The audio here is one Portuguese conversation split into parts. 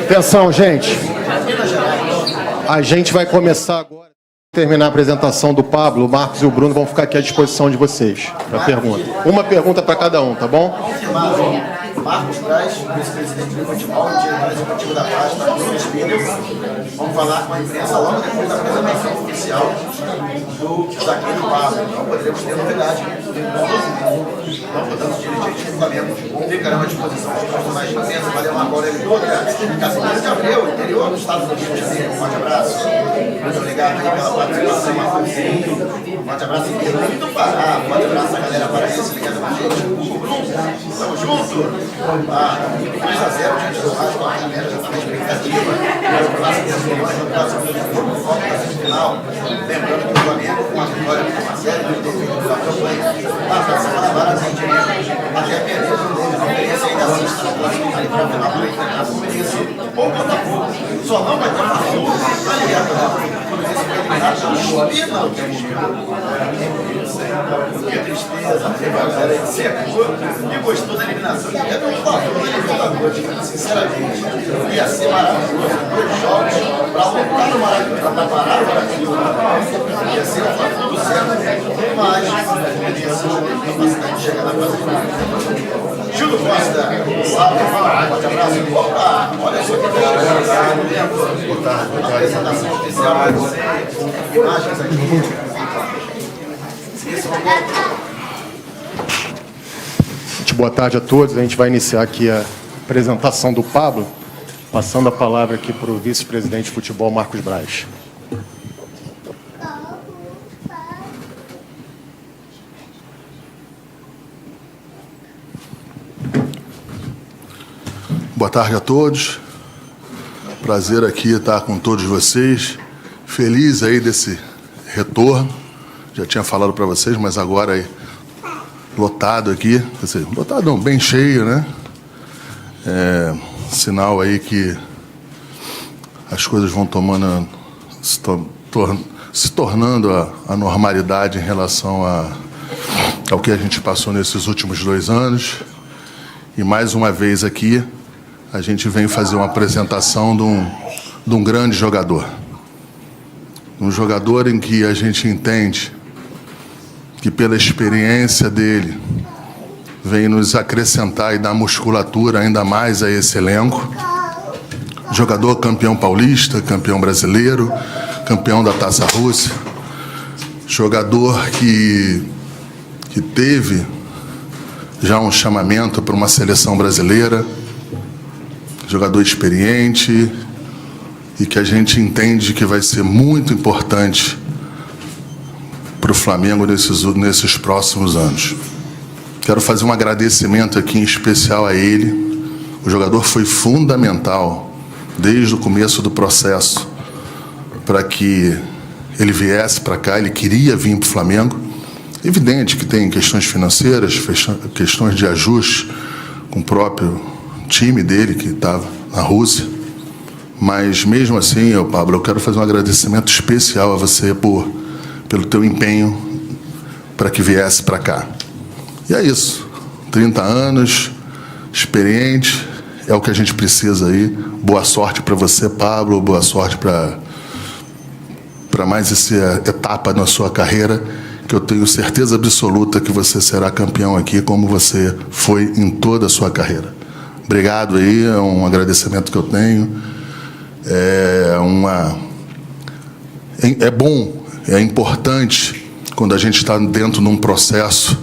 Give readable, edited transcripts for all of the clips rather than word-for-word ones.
Atenção, gente. A gente vai começar agora. Terminar a apresentação do Pablo, o Marcos e o Bruno vão ficar aqui à disposição de vocês para pergunta. Uma pergunta para cada um, tá bom? Marcos Braz, vice-presidente do futebol, diretor executivo da página, Bruno Espírito. Vamos falar com a imprensa logo depois da apresentação oficial daqui do Pablo. Então poderemos ter novidade. Então, portanto, os dirigentes do Flamengo ficarão à disposição dos profissionais de imprensa. Valeu, Marco Aurélio Dutra, Casimiro de Abreu, interior do estado do Rio de Janeiro. Um forte abraço. Muito obrigado aí pela participação, Marcozinho. Um forte abraço em Belém do Pará. Um forte abraço à galera paraense ligada com a gente. Hugo Bruno, estamos juntos. 2-0 diante do Vasco, a galera já está na expectativa. Mas o clássico das milhões no próximo foco da semifinal. Lembrando que o Flamengo, com a vitória de uma série de defeitos da campanha, passa a semana baratinha, até perder o Fluminense ainda assim está na classificação para a final para enfrentar o Fluminense ou Botafogo. Só não vai ter Flu na Libertadores. O Fluminense vai eliminar pelo pênalti. Que tristeza, a galera aí secou e gostou da eliminação. É do Botafogo na Libertadores, sinceramente. Ia ser maravilhoso. 2 jogos para voltar no Maracanã, para parar o Maracanã. Ia ser tudo certo. Mas essa capacidade de chegar na fase final. Júlio Costa, salve, forte abraço. Opa, olha só que legal. Boa tarde. Apresentação oficial para você. Imagens aqui. Boa tarde a todos. A gente vai iniciar aqui a apresentação do Pablo, passando a palavra aqui para o vice-presidente de futebol, Marcos Braz. Boa tarde a todos. Prazer aqui estar com todos vocês. Feliz aí desse retorno. Já tinha falado para vocês, mas agora aí lotado aqui, quer dizer, lotado não, bem cheio, né? Sinal aí que as coisas vão tomando, se tornando a normalidade em relação ao que a gente passou nesses últimos 2 anos. E mais uma vez aqui, a gente vem fazer uma apresentação de um grande jogador. Um jogador em que a gente entende que pela experiência dele vem nos acrescentar e dar musculatura ainda mais a esse elenco. Jogador campeão paulista, campeão brasileiro, campeão da Taça Rússia. Jogador que teve já um chamamento para uma seleção brasileira. Jogador experiente e que a gente entende que vai ser muito importante para o Flamengo nesses próximos anos. Quero fazer um agradecimento aqui em especial a ele. O jogador foi fundamental desde o começo do processo para que ele viesse para cá. Ele queria vir para o Flamengo. Evidente que tem questões financeiras, questões de ajuste com o próprio time dele que estava na Rússia. Mas mesmo assim, Pablo, eu quero fazer um agradecimento especial a você pelo teu empenho para que viesse para cá. E é isso. 30 anos, experiente, é o que a gente precisa aí. Boa sorte para você, Pablo. Boa sorte para mais essa etapa na sua carreira, que eu tenho certeza absoluta que você será campeão aqui, como você foi em toda a sua carreira. Obrigado aí, é um agradecimento que eu tenho. É bom, é importante, quando a gente está dentro de um processo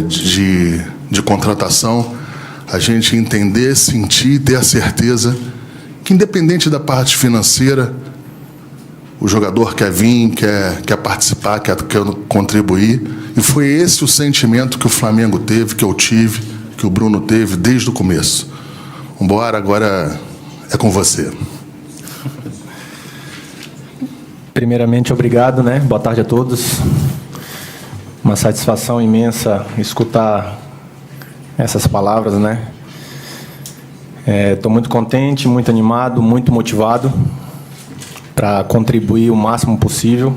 de contratação, a gente entender, sentir e ter a certeza que, independente da parte financeira, o jogador quer vir, quer participar, quer contribuir. E foi esse o sentimento que o Flamengo teve, que eu tive, que o Bruno teve desde o começo. Vambora, agora é com você. Primeiramente, obrigado, né? Boa tarde a todos. Uma satisfação imensa escutar essas palavras, né? Estou muito contente, muito animado, muito motivado para contribuir o máximo possível.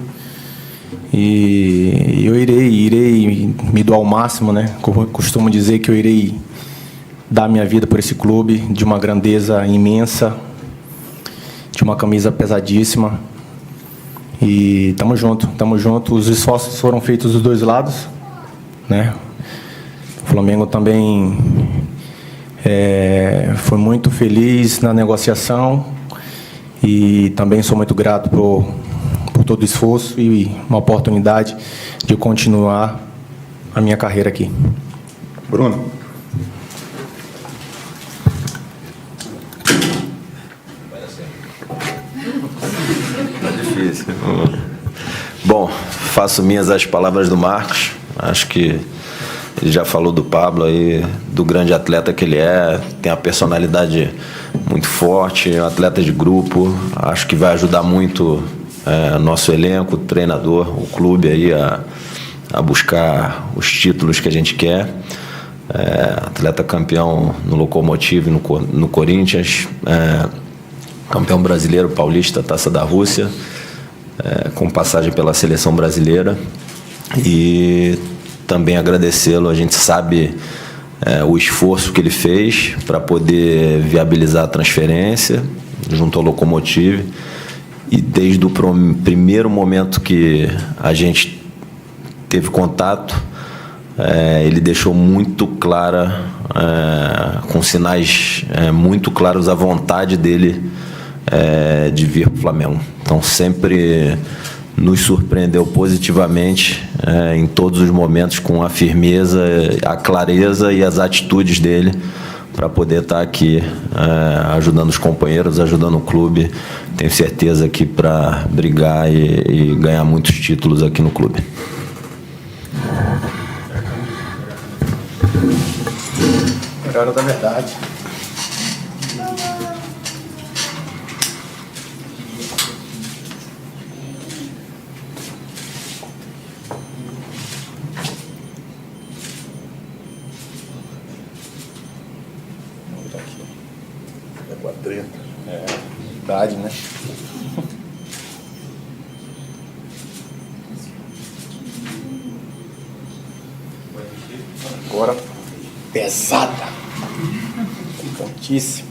E eu irei me doar ao máximo, né? Costumo dizer que eu irei dar minha vida por esse clube de uma grandeza imensa, de uma camisa pesadíssima. E estamos juntos. Os esforços foram feitos dos dois lados, né? O Flamengo também foi muito feliz na negociação e também sou muito grato por todo o esforço e uma oportunidade de continuar a minha carreira aqui. Bruno. Difícil. Bom, faço minhas as palavras do Marcos. Acho que ele já falou do Pablo aí, do grande atleta que ele é. Tem a personalidade muito forte, é um atleta de grupo. Acho que vai ajudar muito nosso elenco, o treinador, o clube aí a buscar os títulos que a gente quer. Atleta campeão no Lokomotiv, no Corinthians. Campeão brasileiro, paulista, Taça da Rússia, com passagem pela seleção brasileira. E também agradecê-lo, a gente sabe o esforço que ele fez para poder viabilizar a transferência junto ao Lokomotiv. E desde o primeiro momento que a gente teve contato, ele deixou muito clara, com sinais muito claros, a vontade dele de vir para o Flamengo. Então sempre nos surpreendeu positivamente em todos os momentos, com a firmeza, a clareza e as atitudes dele para poder estar aqui ajudando os companheiros, ajudando o clube. Tenho certeza que para brigar e ganhar muitos títulos aqui no clube. É hora da verdade. Verdade, né? Agora, pesada. Fortíssima.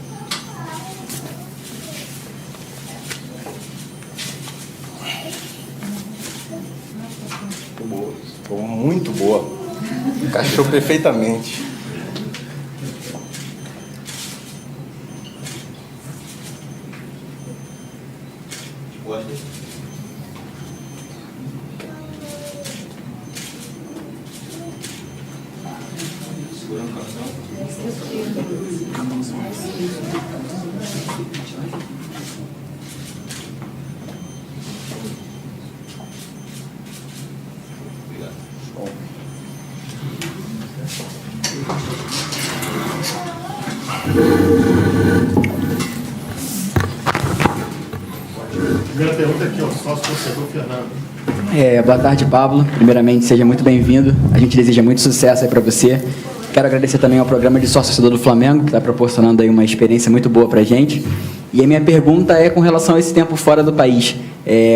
Boa. Ficou muito boa. Encaixou perfeitamente. Boa tarde, Pablo. Primeiramente, seja muito bem-vindo. A gente deseja muito sucesso aí para você. Quero agradecer também ao programa de sócio-torcedor do Flamengo, que está proporcionando aí uma experiência muito boa para a gente. E a minha pergunta é com relação a esse tempo fora do país.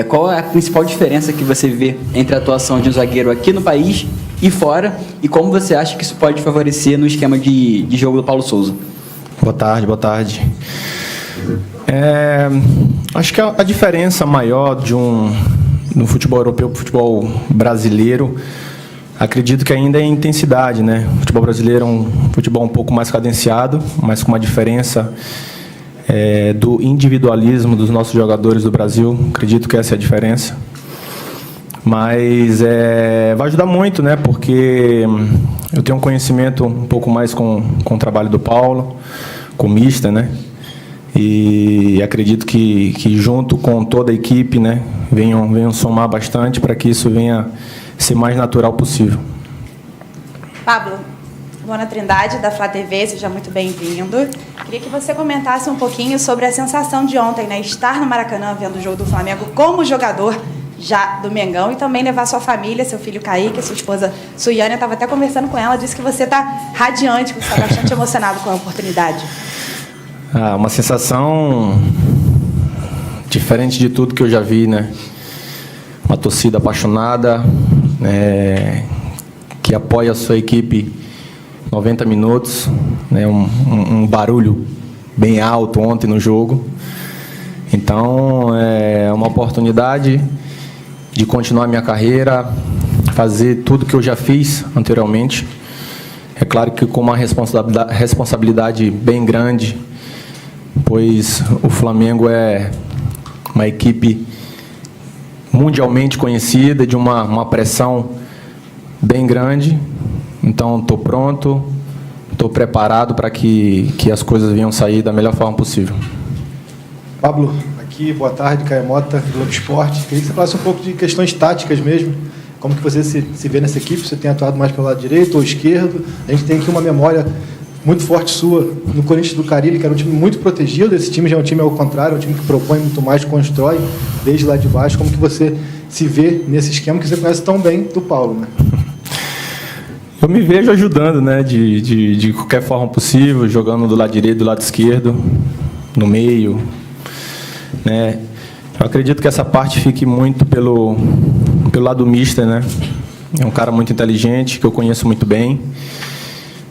Qual é a principal diferença que você vê entre a atuação de um zagueiro aqui no país e fora? E como você acha que isso pode favorecer no esquema de jogo do Paulo Souza? Boa tarde, boa tarde. Acho que a diferença maior no futebol europeu para o futebol brasileiro, acredito que ainda é a intensidade, né? O futebol brasileiro é um futebol um pouco mais cadenciado, mas com uma diferença do individualismo dos nossos jogadores do Brasil. Acredito que essa é a diferença. Mas vai ajudar muito, né? Porque eu tenho um conhecimento um pouco mais com o trabalho do Paulo, com o Mister, né? E acredito que junto com toda a equipe, né, venham somar bastante para que isso venha ser mais natural possível. Pablo, Luana Trindade, da Flá TV, seja muito bem-vindo. Queria que você comentasse um pouquinho sobre a sensação de ontem, né, estar no Maracanã vendo o jogo do Flamengo como jogador já do Mengão e também levar sua família, seu filho Kaique, sua esposa Suiane. Eu estava até conversando com ela, disse que você está radiante, que você está bastante emocionado com a oportunidade. Uma sensação diferente de tudo que eu já vi, né? Uma torcida apaixonada, que apoia a sua equipe 90 minutos, né? Um barulho bem alto ontem no jogo. Então, é uma oportunidade de continuar minha carreira, fazer tudo que eu já fiz anteriormente. É claro que com uma responsabilidade bem grande, pois o Flamengo é uma equipe mundialmente conhecida, de uma pressão bem grande. Então, estou pronto, estou preparado para que as coisas venham sair da melhor forma possível. Pablo, aqui, boa tarde, Caio Mota, do Globo Esporte. Queria que você falasse um pouco de questões táticas mesmo. Como que você se vê nessa equipe? Você tem atuado mais pelo lado direito ou esquerdo? A gente tem aqui uma memória muito forte sua no Corinthians do Carille, que era um time muito protegido. Esse time já é um time ao contrário, é um time que propõe muito mais, constrói desde lá de baixo. Como que você se vê nesse esquema que você conhece tão bem do Paulo, né? Eu me vejo ajudando, né, de qualquer forma possível, jogando do lado direito, do lado esquerdo, no meio, né? Eu acredito que essa parte fique muito pelo lado mister, né? É um cara muito inteligente, que eu conheço muito bem.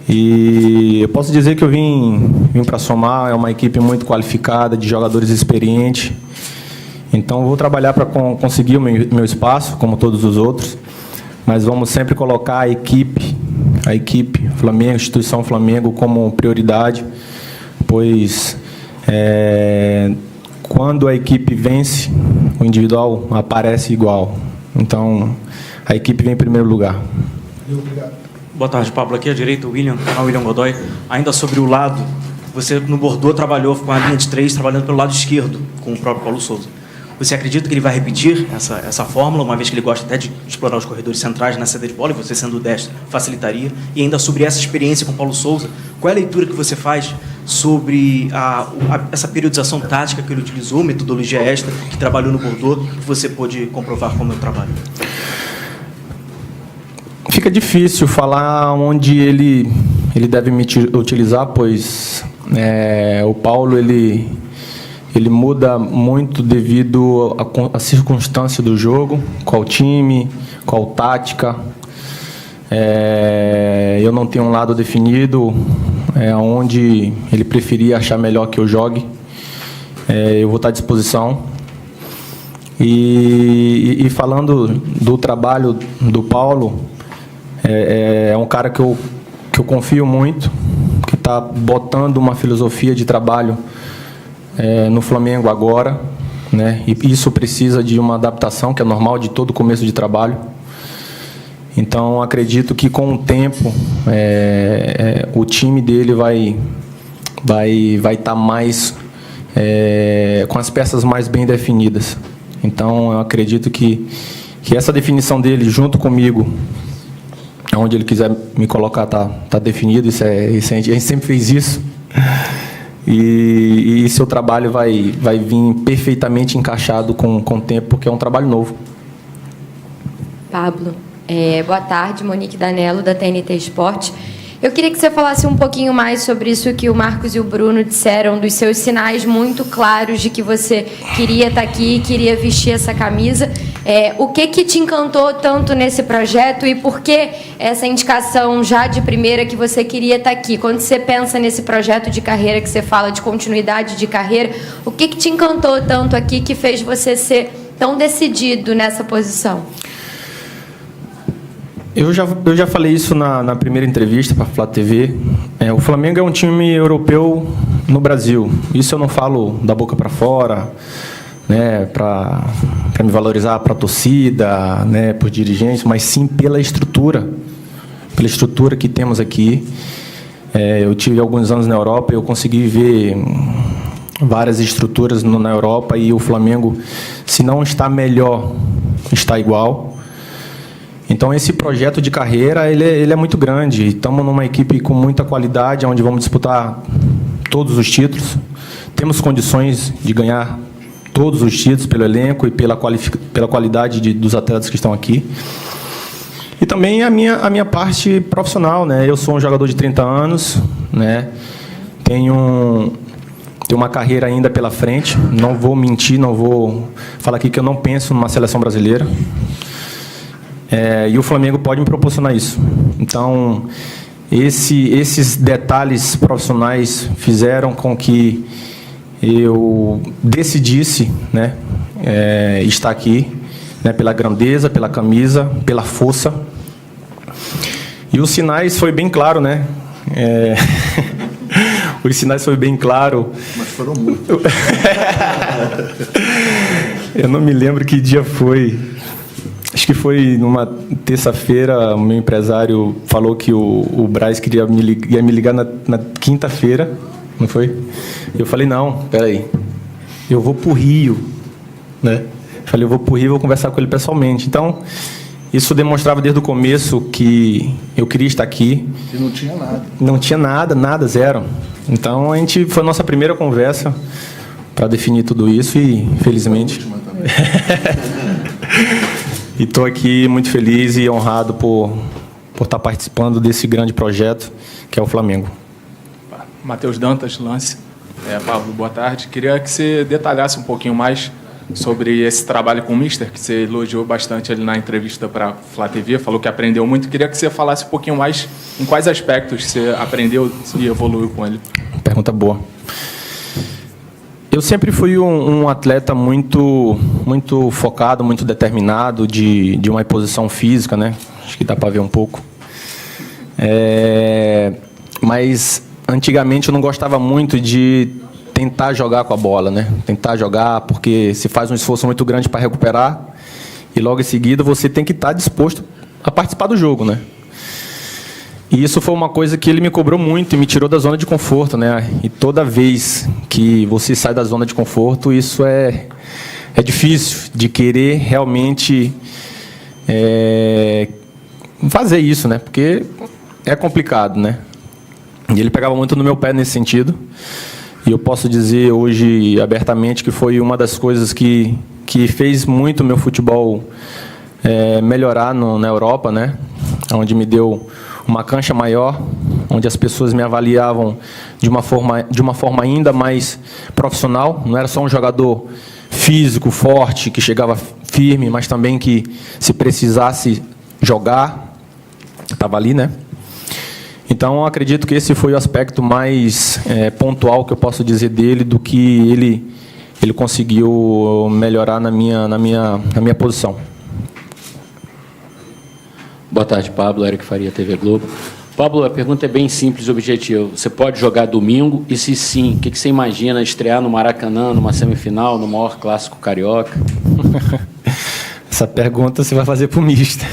E eu posso dizer que eu vim para somar, é uma equipe muito qualificada, de jogadores experientes. Então, eu vou trabalhar para conseguir o meu espaço, como todos os outros, mas vamos sempre colocar a equipe Flamengo, a instituição Flamengo, como prioridade, pois quando a equipe vence, o individual aparece igual. Então, a equipe vem em primeiro lugar. Obrigado. Boa tarde, Pablo. Aqui à direita, o canal William Godoy. Ainda sobre o lado, você no Bordeaux trabalhou com a linha de 3, trabalhando pelo lado esquerdo, com o próprio Paulo Souza. Você acredita que ele vai repetir essa fórmula, uma vez que ele gosta até de explorar os corredores centrais na saída de bola, e você sendo destro facilitaria? E ainda sobre essa experiência com o Paulo Souza, qual é a leitura que você faz sobre essa periodização tática que ele utilizou, metodologia esta, que trabalhou no Bordeaux, que você pôde comprovar como é o trabalho? Fica difícil falar onde ele deve me utilizar, pois o Paulo ele muda muito devido à circunstância do jogo, qual time, qual tática. Eu não tenho um lado definido, onde ele preferia achar melhor que eu jogue. Eu vou estar à disposição. E falando do trabalho do Paulo, é um cara que eu confio muito, que está botando uma filosofia de trabalho no Flamengo agora, né? E isso precisa de uma adaptação, que é normal de todo começo de trabalho. Então, acredito que com o tempo o time dele vai estar mais com as peças mais bem definidas. Então, eu acredito que essa definição dele junto comigo, onde ele quiser me colocar, tá definido. A gente sempre fez isso. e seu trabalho vai vir perfeitamente encaixado com o tempo, porque é um trabalho novo. Pablo, boa tarde, Monique Danello, da TNT Esporte. Eu queria que você falasse um pouquinho mais sobre isso que o Marcos e o Bruno disseram, dos seus sinais muito claros de que você queria estar aqui, queria vestir essa camisa. O que te encantou tanto nesse projeto e por que essa indicação já de primeira que você queria estar aqui? Quando você pensa nesse projeto de carreira que você fala de continuidade de carreira, o que te encantou tanto aqui que fez você ser tão decidido nessa posição? Eu já falei isso na primeira entrevista para a Flá TV. O Flamengo é um time europeu no Brasil. Isso eu não falo da boca para fora, né, para me valorizar para a torcida, né, por dirigentes, mas sim pela estrutura que temos aqui. Eu tive alguns anos na Europa e eu consegui ver várias estruturas na Europa e o Flamengo, se não está melhor, está igual. Então, esse projeto de carreira, ele é muito grande. Estamos numa equipe com muita qualidade, onde vamos disputar todos os títulos. Temos condições de ganhar todos os títulos pelo elenco e pela qualidade dos atletas que estão aqui. E também a minha parte profissional, né? Eu sou um jogador de 30 anos, né? Tenho uma carreira ainda pela frente. Não vou mentir, não vou falar aqui que eu não penso numa seleção brasileira. E o Flamengo pode me proporcionar isso. Então, esses detalhes profissionais fizeram com que eu decidisse, né, estar aqui, né, pela grandeza, pela camisa, pela força. E os sinais foi bem claro, né? Os sinais foi bem claro. Mas foram muitos. Eu não me lembro que dia foi. Acho que foi numa terça-feira, o meu empresário falou que o Braz ia me ligar na quinta-feira, não foi? Eu falei, não, peraí, eu vou para o Rio, né? Falei, eu vou para o Rio e vou conversar com ele pessoalmente. Então, isso demonstrava desde o começo que eu queria estar aqui. E não tinha nada. Não tinha nada, zero. Então, foi a nossa primeira conversa para definir tudo isso e, felizmente... E estou aqui muito feliz e honrado por estar participando desse grande projeto que é o Flamengo. Matheus Dantas, Lance. Pablo, boa tarde. Queria que você detalhasse um pouquinho mais sobre esse trabalho com o Mister, que você elogiou bastante ali na entrevista para a Flá TV, falou que aprendeu muito. Queria que você falasse um pouquinho mais em quais aspectos você aprendeu e evoluiu com ele. Pergunta boa. Eu sempre fui um atleta muito focado, muito determinado, de uma posição física, né? Acho que dá para ver um pouco. Mas, antigamente, eu não gostava muito de tentar jogar com a bola, né? Tentar jogar, porque se faz um esforço muito grande para recuperar e, logo em seguida, você tem que estar disposto a participar do jogo, né? E isso foi uma coisa que ele me cobrou muito e me tirou da zona de conforto, né? E toda vez que você sai da zona de conforto, isso é difícil de querer realmente fazer isso, né? Porque é complicado, né? E ele pegava muito no meu pé nesse sentido. E eu posso dizer hoje abertamente que foi uma das coisas que fez muito o meu futebol melhorar na Europa, né? Onde me deu uma cancha maior, onde as pessoas me avaliavam de uma forma ainda mais profissional. Não era só um jogador físico, forte, que chegava firme, mas também que, se precisasse jogar, estava ali, né? Então, eu acredito que esse foi o aspecto mais pontual que eu posso dizer dele, do que ele conseguiu melhorar na minha posição. Boa tarde, Pablo. Eric Faria, TV Globo. Pablo, a pergunta é bem simples e objetiva. Você pode jogar domingo? E se sim, o que você imagina estrear no Maracanã, numa semifinal, no maior clássico carioca? Essa pergunta você vai fazer para o Mister.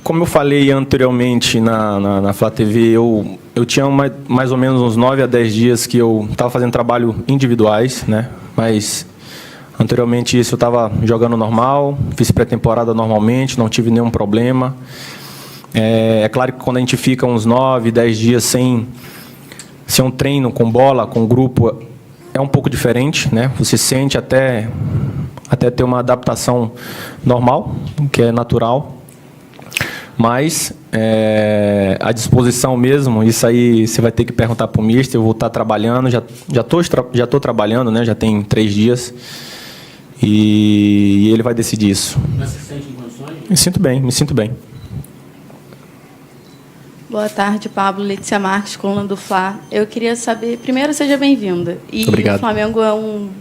Como eu falei anteriormente na Flá TV, eu tinha mais ou menos uns 9 a 10 dias que eu estava fazendo trabalho individuais, né? Mas... anteriormente isso eu estava jogando normal, fiz pré-temporada normalmente, não tive nenhum problema. É claro que quando a gente fica uns 9, 10 dias sem ser um treino com bola, com grupo, é um pouco diferente, né? Você sente até ter uma adaptação normal, que é natural. Mas a disposição mesmo, isso aí você vai ter que perguntar para o mister. Eu vou estar trabalhando, já estou trabalhando, né? Já tem 3 dias. E ele vai decidir isso. Mas você se sente em condições? Me sinto bem. Boa tarde, Pablo. Letícia Marques, coluna do Fla. Eu queria saber, primeiro, seja bem-vinda. E Obrigado. O Flamengo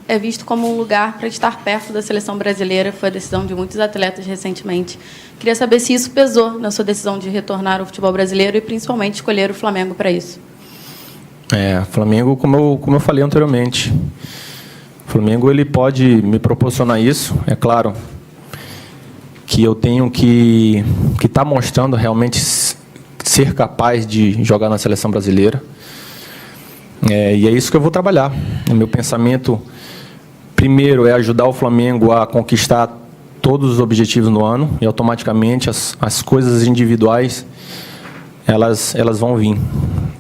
é visto como um lugar para estar perto da seleção brasileira. Foi a decisão de muitos atletas recentemente. Queria saber se isso pesou na sua decisão de retornar ao futebol brasileiro e, principalmente, escolher o Flamengo para isso. Flamengo, como eu falei anteriormente, o Flamengo ele pode me proporcionar isso. É claro que eu tenho que estar mostrando realmente ser capaz de jogar na seleção brasileira. E é isso que eu vou trabalhar. O meu pensamento, primeiro, é ajudar o Flamengo a conquistar todos os objetivos no ano, e automaticamente as coisas individuais elas vão vir.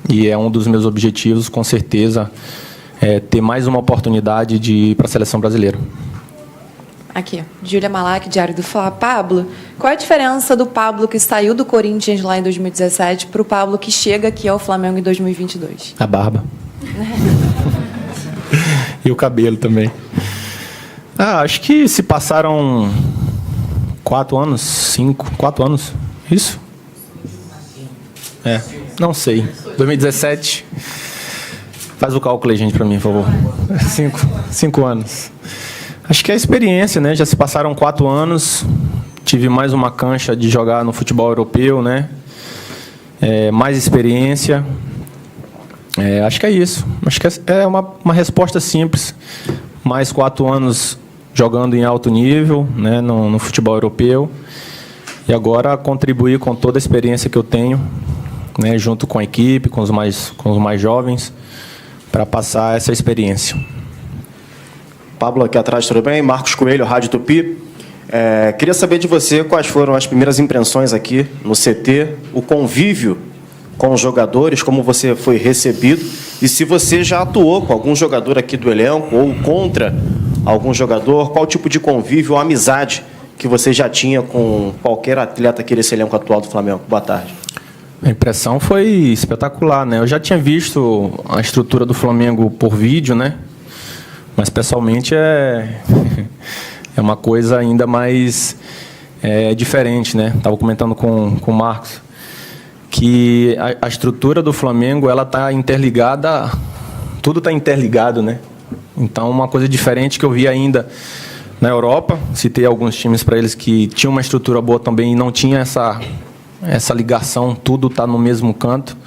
E é um dos meus objetivos, com certeza, ter mais uma oportunidade de ir para a seleção brasileira. Aqui, Júlia Malak, Diário do Fla. Pablo, qual é a diferença do Pablo que saiu do Corinthians lá em 2017 para o Pablo que chega aqui ao Flamengo em 2022? A barba. E o cabelo também. Acho que se passaram 4 anos, 4 anos, isso? Não sei. 2017. Faz o cálculo aí, gente, para mim, por favor. 5 anos. Acho que é a experiência, né? Já se passaram 4 anos, tive mais uma cancha de jogar no futebol europeu, né? Mais experiência. Acho que é isso. Acho que é uma resposta simples. Mais 4 anos jogando em alto nível, né? No futebol europeu. E agora contribuir com toda a experiência que eu tenho, né? Junto com a equipe, com os mais jovens, para passar essa experiência. Pablo, aqui atrás, tudo bem? Marcos Coelho, Rádio Tupi. Queria saber de você quais foram as primeiras impressões aqui no CT, o convívio com os jogadores, como você foi recebido, e se você já atuou com algum jogador aqui do elenco ou contra algum jogador, qual tipo de convívio ou amizade que você já tinha com qualquer atleta aqui desse elenco atual do Flamengo. Boa tarde. A impressão foi espetacular, né? Eu já tinha visto a estrutura do Flamengo por vídeo, né? Mas pessoalmente é uma coisa ainda mais diferente, né? Estava comentando com o Marcos que a estrutura do Flamengo ela está interligada, tudo está interligado, né? Então uma coisa diferente que eu vi ainda na Europa, citei alguns times para eles que tinham uma estrutura boa também e não tinha essa ligação, tudo está no mesmo canto.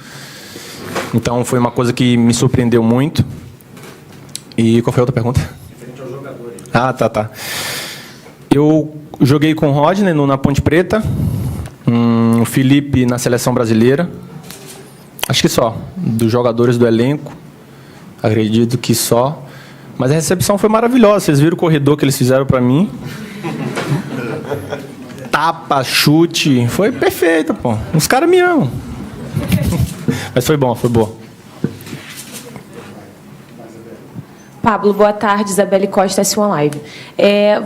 Então foi uma coisa que me surpreendeu muito. E qual foi a outra pergunta? Referente aos jogadores. Tá. Eu joguei com o Rodney na Ponte Preta, o Felipe na seleção brasileira. Acho que só. Dos jogadores do elenco, acredito que só. Mas a recepção foi maravilhosa. Vocês viram o corredor que eles fizeram para mim? Tapa, chute. Foi perfeito, pô. Os caras me amam. Mas foi bom, foi boa. Pablo, boa tarde. Isabelle Costa, S1 Live.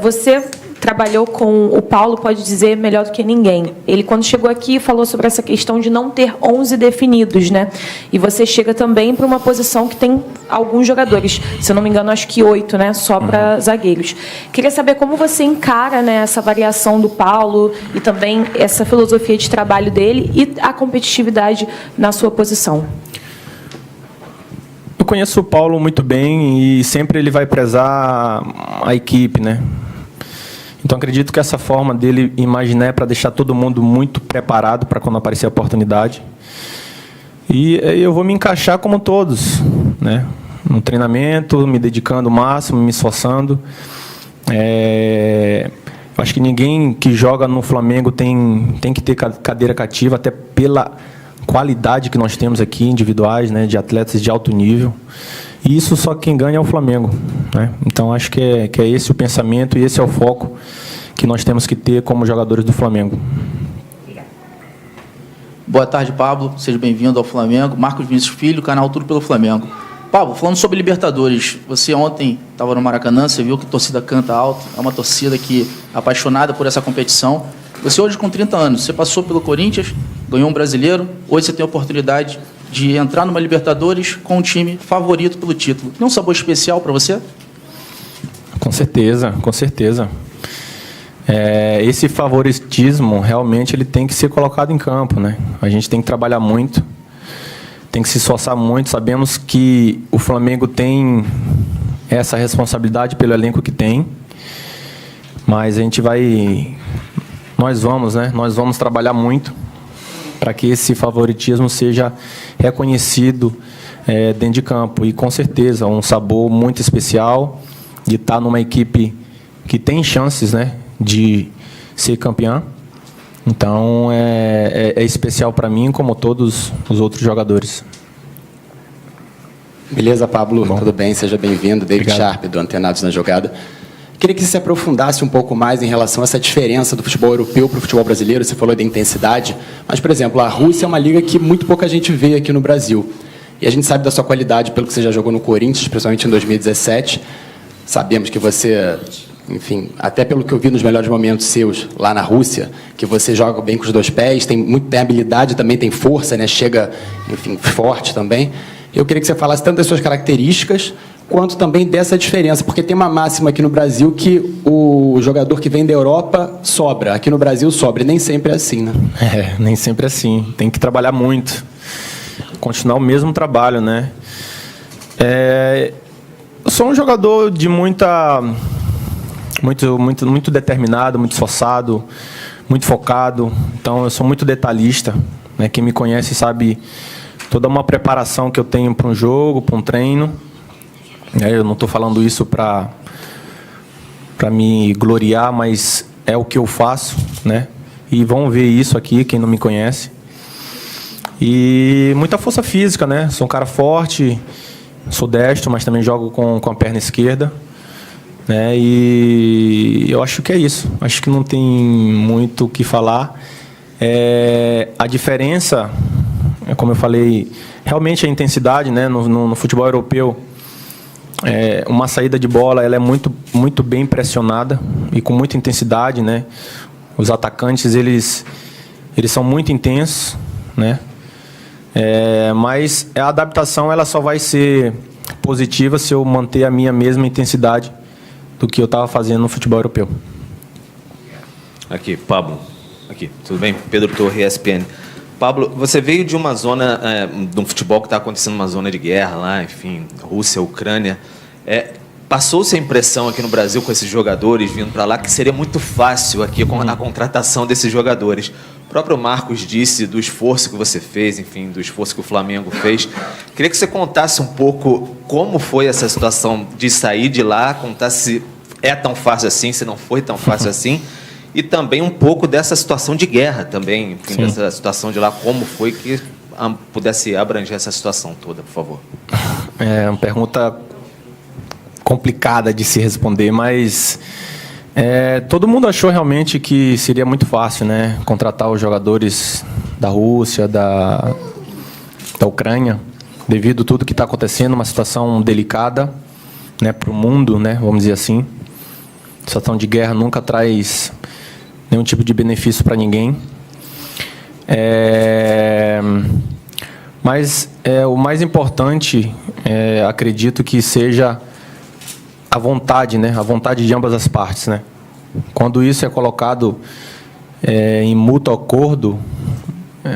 Você trabalhou com o Paulo, pode dizer melhor do que ninguém. Ele, quando chegou aqui, falou sobre essa questão de não ter 11 definidos, né? E você chega também para uma posição que tem alguns jogadores, se eu não me engano, acho que 8, né? Só para zagueiros. Queria saber como você encara, né, essa variação do Paulo e também essa filosofia de trabalho dele e a competitividade na sua posição. Eu conheço o Paulo muito bem e sempre ele vai prezar a equipe, né? Então acredito que essa forma dele imaginar é para deixar todo mundo muito preparado para quando aparecer a oportunidade. E eu vou me encaixar como todos, né? No treinamento, me dedicando o máximo, me esforçando. Eu acho que ninguém que joga no Flamengo tem que ter cadeira cativa, até pela qualidade que nós temos aqui, individuais, né, de atletas de alto nível. E isso só quem ganha é o Flamengo, né? Então acho que é esse o pensamento e esse é o foco que nós temos que ter como jogadores do Flamengo. Boa tarde, Pablo. Seja bem-vindo ao Flamengo. Marcos Vinícius Filho, canal Tudo pelo Flamengo. Pablo, falando sobre Libertadores, você ontem estava no Maracanã, você viu que a torcida canta alto, é uma torcida que é apaixonada por essa competição. Você hoje com 30 anos, você passou pelo Corinthians, ganhou um brasileiro, hoje você tem a oportunidade de entrar numa Libertadores com um time favorito pelo título. Tem um sabor especial para você? Com certeza, com certeza. Esse favoritismo, realmente, ele tem que ser colocado em campo, né? A gente tem que trabalhar muito, tem que se esforçar muito. Sabemos que o Flamengo tem essa responsabilidade pelo elenco que tem, mas a gente nós vamos trabalhar muito para que esse favoritismo seja reconhecido dentro de campo. E, com certeza, um sabor muito especial de estar numa equipe que tem chances, né, de ser campeã. Então, é especial para mim, como todos os outros jogadores. Beleza, Pablo? Tudo bem? Seja bem-vindo. David Sharp, do Antenados na Jogada. Queria que você se aprofundasse um pouco mais em relação a essa diferença do futebol europeu para o futebol brasileiro. Você falou da intensidade, mas, por exemplo, a Rússia é uma liga que muito pouca gente vê aqui no Brasil. E a gente sabe da sua qualidade pelo que você já jogou no Corinthians, principalmente em 2017. Sabemos que você... Enfim, até pelo que eu vi nos melhores momentos seus lá na Rússia, que você joga bem com os dois pés, tem habilidade também, tem força, né? Chega, enfim, forte também. Eu queria que você falasse tanto das suas características, quanto também dessa diferença, porque tem uma máxima aqui no Brasil que o jogador que vem da Europa sobra, aqui no Brasil sobra, e nem sempre é assim, né? Nem sempre é assim, tem que trabalhar muito, continuar o mesmo trabalho, né? Eu sou um jogador de muito determinado, muito esforçado, muito focado. Então, eu sou muito detalhista, né? Quem me conhece sabe toda uma preparação que eu tenho para um jogo, para um treino. Eu não estou falando isso para me gloriar, mas é o que eu faço, né? E vão ver isso aqui, quem não me conhece. E muita força física, né? Sou um cara forte, sou destro, mas também jogo com a perna esquerda. E eu acho que é isso. Acho que não tem muito o que falar. A diferença, como eu falei, realmente a intensidade, né? No futebol europeu, uma saída de bola ela é muito, muito bem pressionada e com muita intensidade, né? Os atacantes eles são muito intensos, né? Mas a adaptação ela só vai ser positiva se eu manter a minha mesma intensidade do que eu estava fazendo no futebol europeu. Aqui, Pablo. Aqui, tudo bem? Pedro Torre, ESPN. Pablo, você veio de uma zona, de um futebol que está acontecendo uma zona de guerra lá, enfim, Rússia, Ucrânia. Passou-se a impressão aqui no Brasil com esses jogadores vindo para lá que seria muito fácil aqui a contratação desses jogadores. O próprio Marcos disse do esforço que você fez, enfim, do esforço que o Flamengo fez. Queria que você contasse um pouco como foi essa situação de sair de lá, contar se é tão fácil assim, se não foi tão fácil assim, e também um pouco dessa situação de guerra também, enfim, dessa situação de lá, como foi que pudesse abranger essa situação toda, por favor. É uma pergunta complicada de se responder, mas todo mundo achou realmente que seria muito fácil, né, contratar os jogadores da Rússia, da Ucrânia, devido a tudo que está acontecendo, uma situação delicada, né, para o mundo, né, vamos dizer assim. A situação de guerra nunca traz nenhum tipo de benefício para ninguém. Mas o mais importante, acredito que seja a vontade, né? A vontade de ambas as partes, né? Quando isso é colocado em mútuo acordo,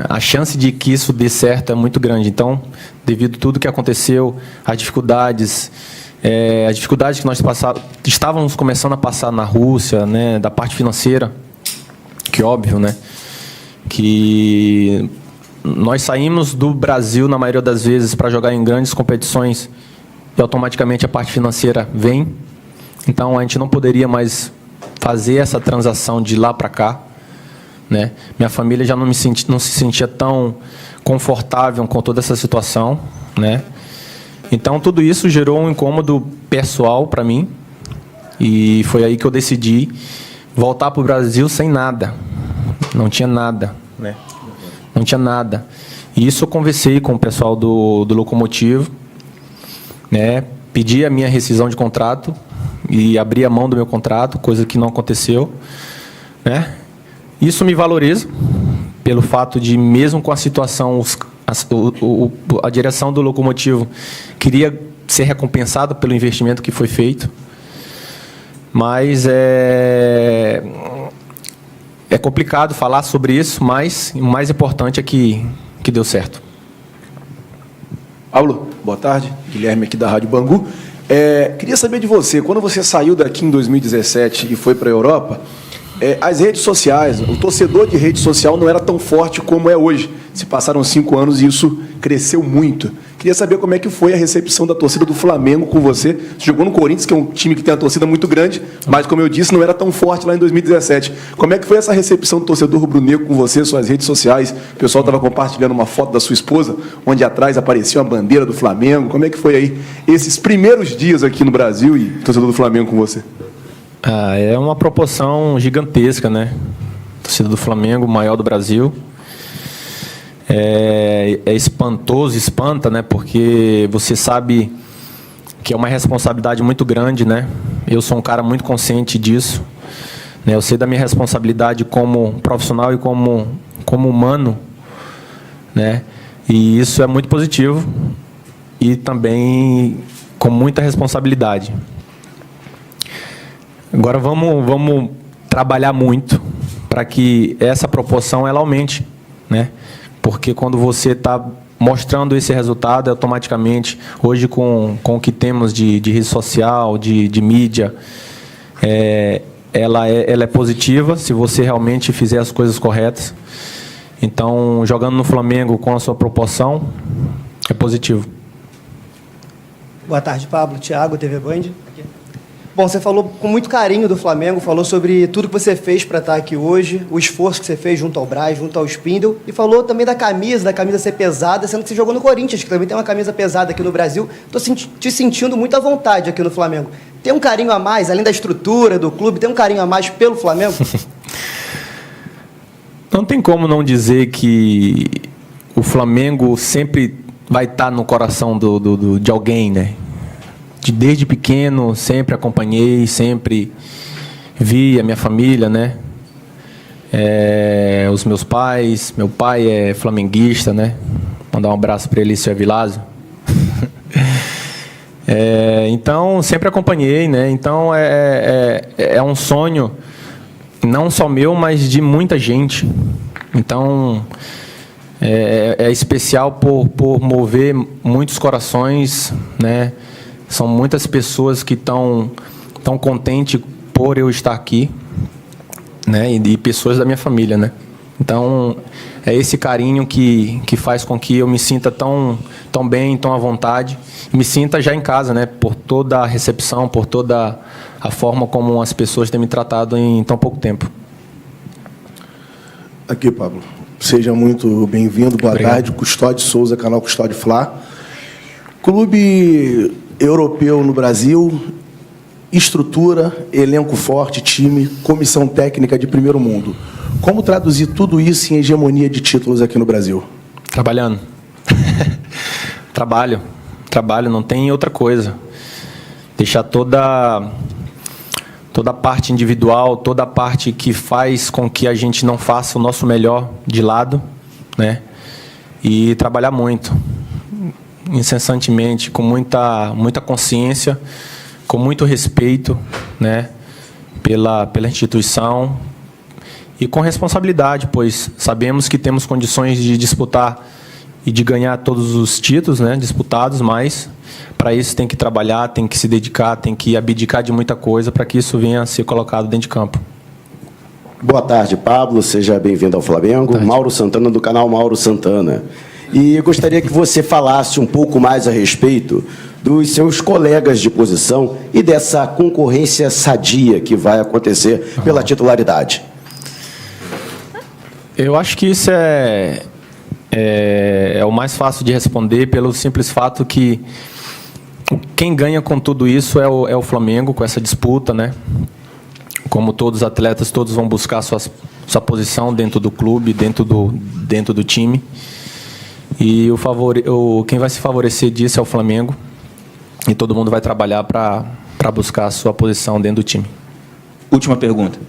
a chance de que isso dê certo é muito grande. Então, devido a tudo que aconteceu, as dificuldades que nós estávamos começando a passar na Rússia, né? Da parte financeira, que óbvio, né? Que nós saímos do Brasil, na maioria das vezes, para jogar em grandes competições e automaticamente a parte financeira vem. Então, a gente não poderia mais fazer essa transação de lá para cá, né? Minha família já não se sentia tão confortável com toda essa situação, né? Então, tudo isso gerou um incômodo pessoal para mim e foi aí que eu decidi voltar para o Brasil sem nada. Não tinha nada, né? Não tinha nada. E isso eu conversei com o pessoal do Locomotivo, né? Pedi a minha rescisão de contrato e abri a mão do meu contrato, coisa que não aconteceu, né? Isso me valoriza pelo fato de, mesmo com a situação, a direção do Locomotivo queria ser recompensada pelo investimento que foi feito, mas é complicado falar sobre isso, mas o mais importante é que deu certo. Paulo, boa tarde. Guilherme aqui da Rádio Bangu. Queria saber de você, quando você saiu daqui em 2017 e foi para a Europa, as redes sociais, o torcedor de rede social não era tão forte como é hoje. Se passaram 5 anos e isso cresceu muito. Queria saber como é que foi a recepção da torcida do Flamengo com você. Você jogou no Corinthians, que é um time que tem uma torcida muito grande, mas, como eu disse, não era tão forte lá em 2017. Como é que foi essa recepção do torcedor rubro-negro com você, suas redes sociais? O pessoal estava compartilhando uma foto da sua esposa, onde atrás aparecia uma bandeira do Flamengo. Como é que foi aí esses primeiros dias aqui no Brasil e torcedor do Flamengo com você? É uma proporção gigantesca, né? A torcida do Flamengo, maior do Brasil. É espantoso, espanta, né? Porque você sabe que é uma responsabilidade muito grande, né? Eu sou um cara muito consciente disso, né? Eu sei da minha responsabilidade como profissional e como humano, né? E isso é muito positivo e também com muita responsabilidade. Agora vamos trabalhar muito para que essa proporção ela aumente, né? Porque quando você está mostrando esse resultado, automaticamente, hoje com o que temos de rede social, de mídia, ela é positiva se você realmente fizer as coisas corretas. Então, jogando no Flamengo com a sua proporção, é positivo. Boa tarde, Pablo. Thiago, TV Band. Bom, você falou com muito carinho do Flamengo, falou sobre tudo que você fez para estar aqui hoje, o esforço que você fez junto ao Braz, junto ao Spindle, e falou também da camisa ser pesada, sendo que você jogou no Corinthians, que também tem uma camisa pesada aqui no Brasil. Estou te sentindo muito à vontade aqui no Flamengo. Tem um carinho a mais, além da estrutura do clube, tem um carinho a mais pelo Flamengo? Não tem como não dizer que o Flamengo sempre vai estar no coração de alguém, né? Desde pequeno, sempre acompanhei, sempre vi a minha família, né? Os meus pais, meu pai é flamenguista, né? Mandar um abraço para ele, seu Avilásio. Então, sempre acompanhei, né? Então, é um sonho, não só meu, mas de muita gente. Então, é especial por mover muitos corações, né? São muitas pessoas que estão contentes por eu estar aqui, né? E pessoas da minha família, né? Então, é esse carinho que faz com que eu me sinta tão bem, tão à vontade. Me sinta já em casa, né? Por toda a recepção, por toda a forma como as pessoas têm me tratado em tão pouco tempo. Aqui, Pablo. Seja muito bem-vindo. Boa tarde. Custódio Souza, canal Custódio Fla. Clube europeu no Brasil, estrutura, elenco forte, time, comissão técnica de primeiro mundo. Como traduzir tudo isso em hegemonia de títulos aqui no Brasil? Trabalhando. Trabalho, não tem outra coisa. Deixar toda a parte individual, toda a parte que faz com que a gente não faça o nosso melhor de lado, né? E trabalhar muito, incessantemente, com muita consciência, com muito respeito, né, pela instituição e com responsabilidade, pois sabemos que temos condições de disputar e de ganhar todos os títulos, né, disputados, mas para isso tem que trabalhar, tem que se dedicar, tem que abdicar de muita coisa para que isso venha a ser colocado dentro de campo. Boa tarde, Pablo. Seja bem-vindo ao Flamengo. Mauro Santana, do canal Mauro Santana. E eu gostaria que você falasse um pouco mais a respeito dos seus colegas de posição e dessa concorrência sadia que vai acontecer pela titularidade. Eu acho que isso é o mais fácil de responder pelo simples fato que quem ganha com tudo isso é o Flamengo, com essa disputa, né? como todos os atletas, todos vão buscar sua posição dentro do clube, dentro do time. E quem vai se favorecer disso é o Flamengo. E todo mundo vai trabalhar para buscar a sua posição dentro do time. Última pergunta.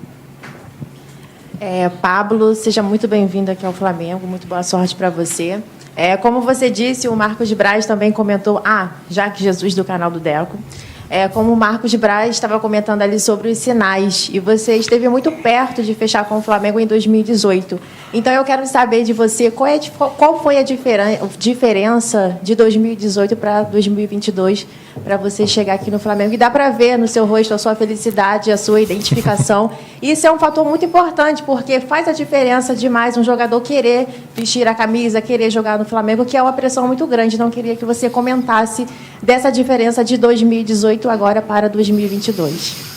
Pablo, seja muito bem-vindo aqui ao Flamengo. Muito boa sorte para você. Como você disse, o Marcos Braz também comentou... Jaque Jesus, do canal do Deco. Como o Marcos Braz estava comentando ali sobre os sinais, e você esteve muito perto de fechar com o Flamengo em 2018. Então, eu quero saber de você qual foi a diferença de 2018 para 2022 para você chegar aqui no Flamengo. E dá para ver no seu rosto a sua felicidade, a sua identificação. Isso é um fator muito importante, porque faz a diferença demais um jogador querer vestir a camisa, querer jogar no Flamengo, que é uma pressão muito grande. Não queria que você comentasse dessa diferença de 2018 agora para 2022.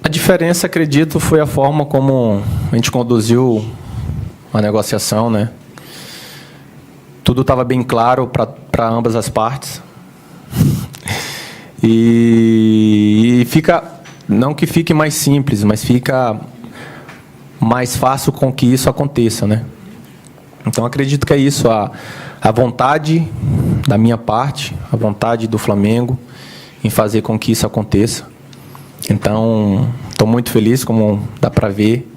A diferença, acredito, foi a forma como a gente conduziu a negociação, né? Tudo estava bem claro para ambas as partes. E fica, não que fique mais simples, mas fica mais fácil com que isso aconteça, né? Então, acredito que é isso, a vontade da minha parte, a vontade do Flamengo em fazer com que isso aconteça. Então, estou muito feliz, como dá para ver,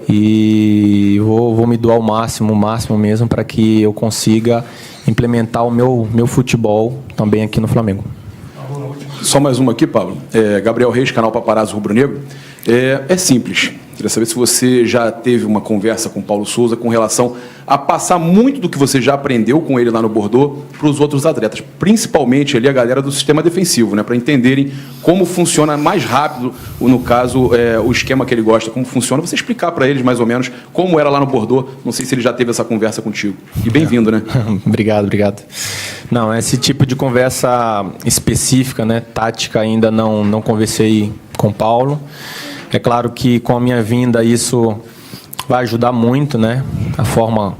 e vou me doar o máximo mesmo, para que eu consiga implementar o meu futebol também aqui no Flamengo. Só mais uma aqui, Pablo. Gabriel Reis, canal Paparazzo Rubro Negro. É simples. Queria saber se você já teve uma conversa com o Paulo Souza com relação a passar muito do que você já aprendeu com ele lá no Bordeaux para os outros atletas, principalmente ali a galera do sistema defensivo, né, para entenderem como funciona mais rápido, no caso, o esquema que ele gosta, como funciona, você explicar para eles mais ou menos como era lá no Bordeaux. Não sei se ele já teve essa conversa contigo. E bem-vindo, né? Obrigado. Não, esse tipo de conversa específica, né, tática, ainda não conversei com o Paulo. É claro que com a minha vinda isso vai ajudar muito, né? A forma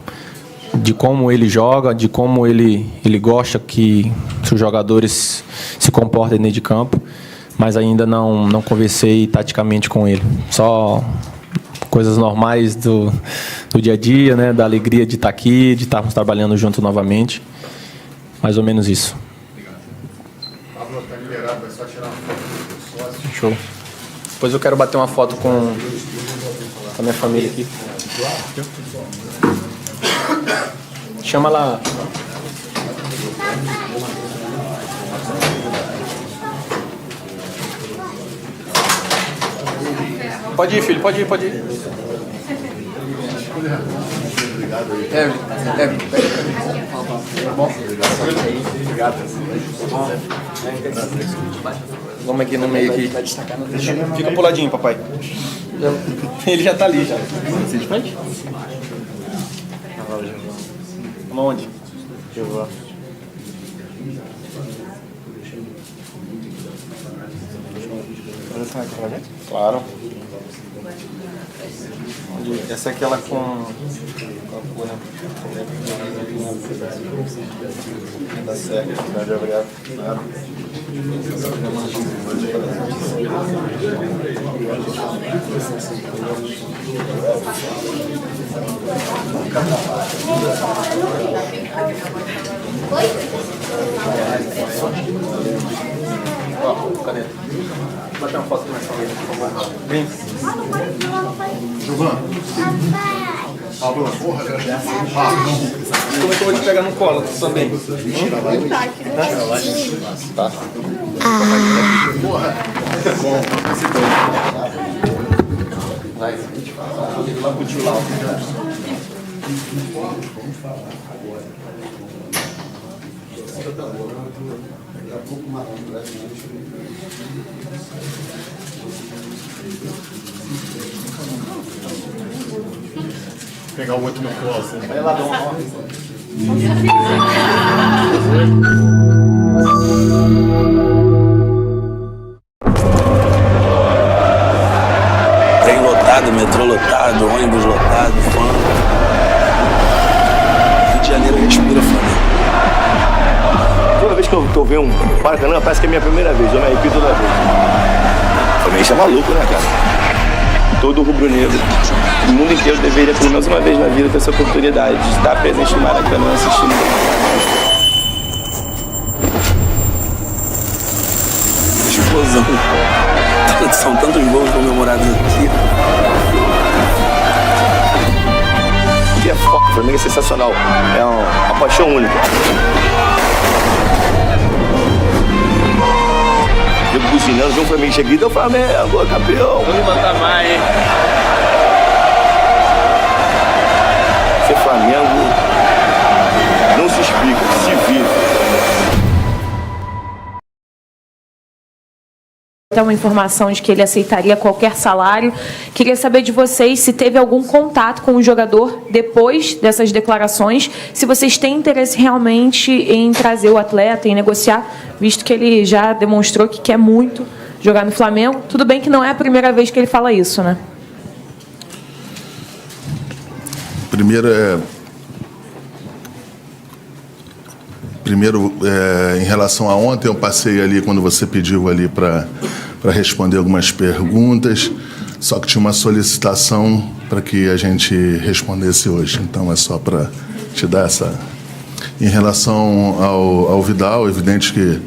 de como ele joga, de como ele gosta que os jogadores se comportem dentro de campo, mas ainda não conversei taticamente com ele. Só coisas normais do dia a dia, né? Da alegria de estar aqui, de estarmos trabalhando junto novamente. Mais ou menos isso. Pablo, está liberado, vai só tirar uma foto do sócio. Show. Depois eu quero bater uma foto com a minha família aqui. Chama lá. Pode ir, filho, pode ir. Obrigado aí. Tá bom? Obrigado. Vamos aqui no meio aqui. Fica pro ladinho, papai. Ele já tá ali já. Você de frente? Vamos aonde? Eu vou lá. Claro. Essa é aquela com a cor, né? Tá certo. Obrigado. Claro. Ó, caneta. Vou bater uma foto com mais família, por favor. Vem. Giovana. Pablo, porra, como é que eu vou te pegar no colo também? Tá. Porra. Bom. Vai. Lá pro tio lá. Vamos falar agora. Daqui a pouco o Marcos Braz pegar o outro no colo. Vai lá dar uma ordem. Trem lotado, metrô lotado, ônibus lotado, fã. Rio de Janeiro respira Flamengo. Toda vez que eu tô vendo um Maracanã, parece que é a minha primeira vez, eu me arrepio toda vez. Também isso é maluco, né, cara? Todo rubro-negro, o mundo inteiro deveria, pelo menos uma vez na vida, ter essa oportunidade de estar presente no Maracanã assistindo. Explosão. São tantos gols comemorados aqui. E é foda, o Flamengo é sensacional. É uma paixão única. Eu buzinando, vi um Flamengo chegando, então Flamengo, campeão. Vou levantar mais, hein? Ser Flamengo não se explica, se vive. Até uma informação de que ele aceitaria qualquer salário. Queria saber de vocês se teve algum contato com o jogador depois dessas declarações, se vocês têm interesse realmente em trazer o atleta, em negociar, visto que ele já demonstrou que quer muito jogar no Flamengo. Tudo bem que não é a primeira vez que ele fala isso, né? Primeiro, em relação a ontem, eu passei ali quando você pediu ali para responder algumas perguntas, só que tinha uma solicitação para que a gente respondesse hoje. Então, é só para te dar essa... Em relação ao Vidal, é evidente que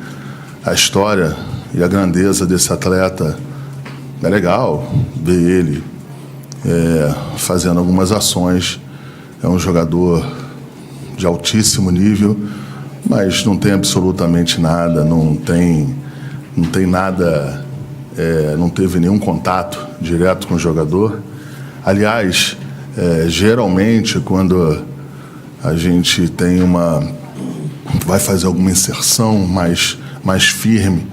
a história e a grandeza desse atleta é legal ver ele fazendo algumas ações. É um jogador de altíssimo nível, mas não tem absolutamente nada, não tem nada, não teve nenhum contato direto com o jogador. Aliás, geralmente, quando a gente vai fazer alguma inserção mais firme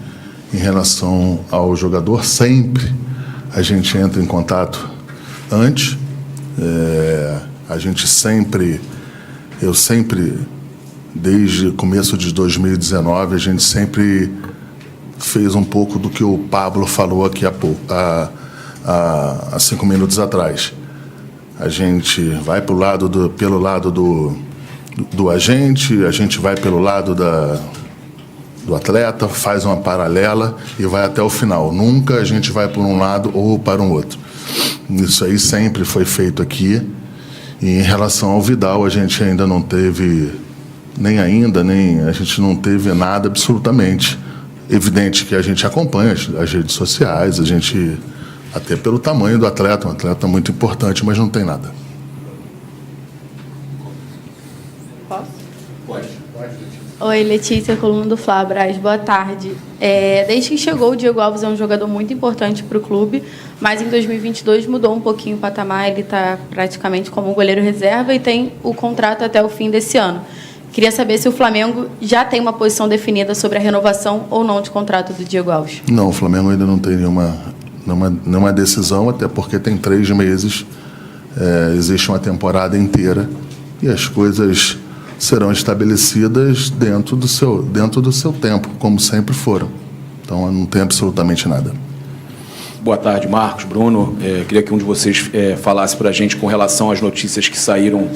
em relação ao jogador, sempre a gente entra em contato antes. Eu sempre, desde o começo de 2019, a gente sempre fez um pouco do que o Pablo falou aqui há 5 minutos atrás. A gente vai pelo lado do agente, a gente vai pelo lado do atleta, faz uma paralela e vai até o final. Nunca a gente vai por um lado ou para um outro. Isso aí sempre foi feito aqui. E em relação ao Vidal, a gente ainda não teve, a gente não teve nada absolutamente. Evidente que a gente acompanha as redes sociais, a gente, até pelo tamanho do atleta, um atleta muito importante, mas não tem nada. Posso? Pode. Oi, Letícia, coluna do Flá, Braz, boa tarde. Desde que chegou, o Diego Alves é um jogador muito importante para o clube, mas em 2022 mudou um pouquinho o patamar, ele está praticamente como goleiro reserva e tem o contrato até o fim desse ano. Queria saber se o Flamengo já tem uma posição definida sobre a renovação ou não de contrato do Diego Alves. Não, o Flamengo ainda não tem nenhuma decisão, até porque tem 3 meses, existe uma temporada inteira e as coisas serão estabelecidas dentro do seu tempo, como sempre foram. Então, não tem absolutamente nada. Boa tarde, Marcos, Bruno. Queria que um de vocês falasse para a gente com relação às notícias que saíram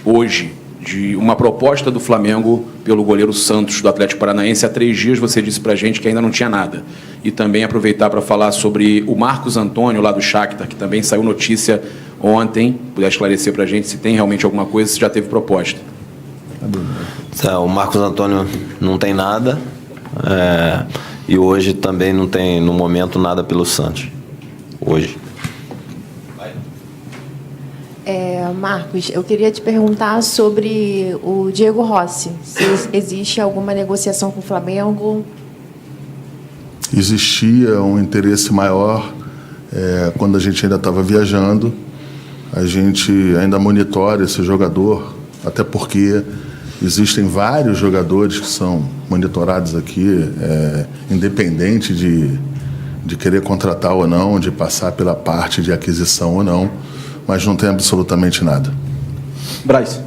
hoje de uma proposta do Flamengo pelo goleiro Santos, do Atlético Paranaense. Há 3 dias você disse para a gente que ainda não tinha nada. E também aproveitar para falar sobre o Marcos Antônio, lá do Shakhtar, que também saiu notícia ontem. Puder esclarecer para a gente se tem realmente alguma coisa, se já teve proposta. O Marcos Antônio não tem nada. E hoje também não tem, no momento, nada pelo Santos. Hoje. Marcos, eu queria te perguntar sobre o Diego Rossi. Se existe alguma negociação com o Flamengo? Existia um interesse maior quando a gente ainda estava viajando. A gente ainda monitora esse jogador, até porque existem vários jogadores que são monitorados aqui, independente de querer contratar ou não, de passar pela parte de aquisição ou não, mas não tem absolutamente nada. Braz,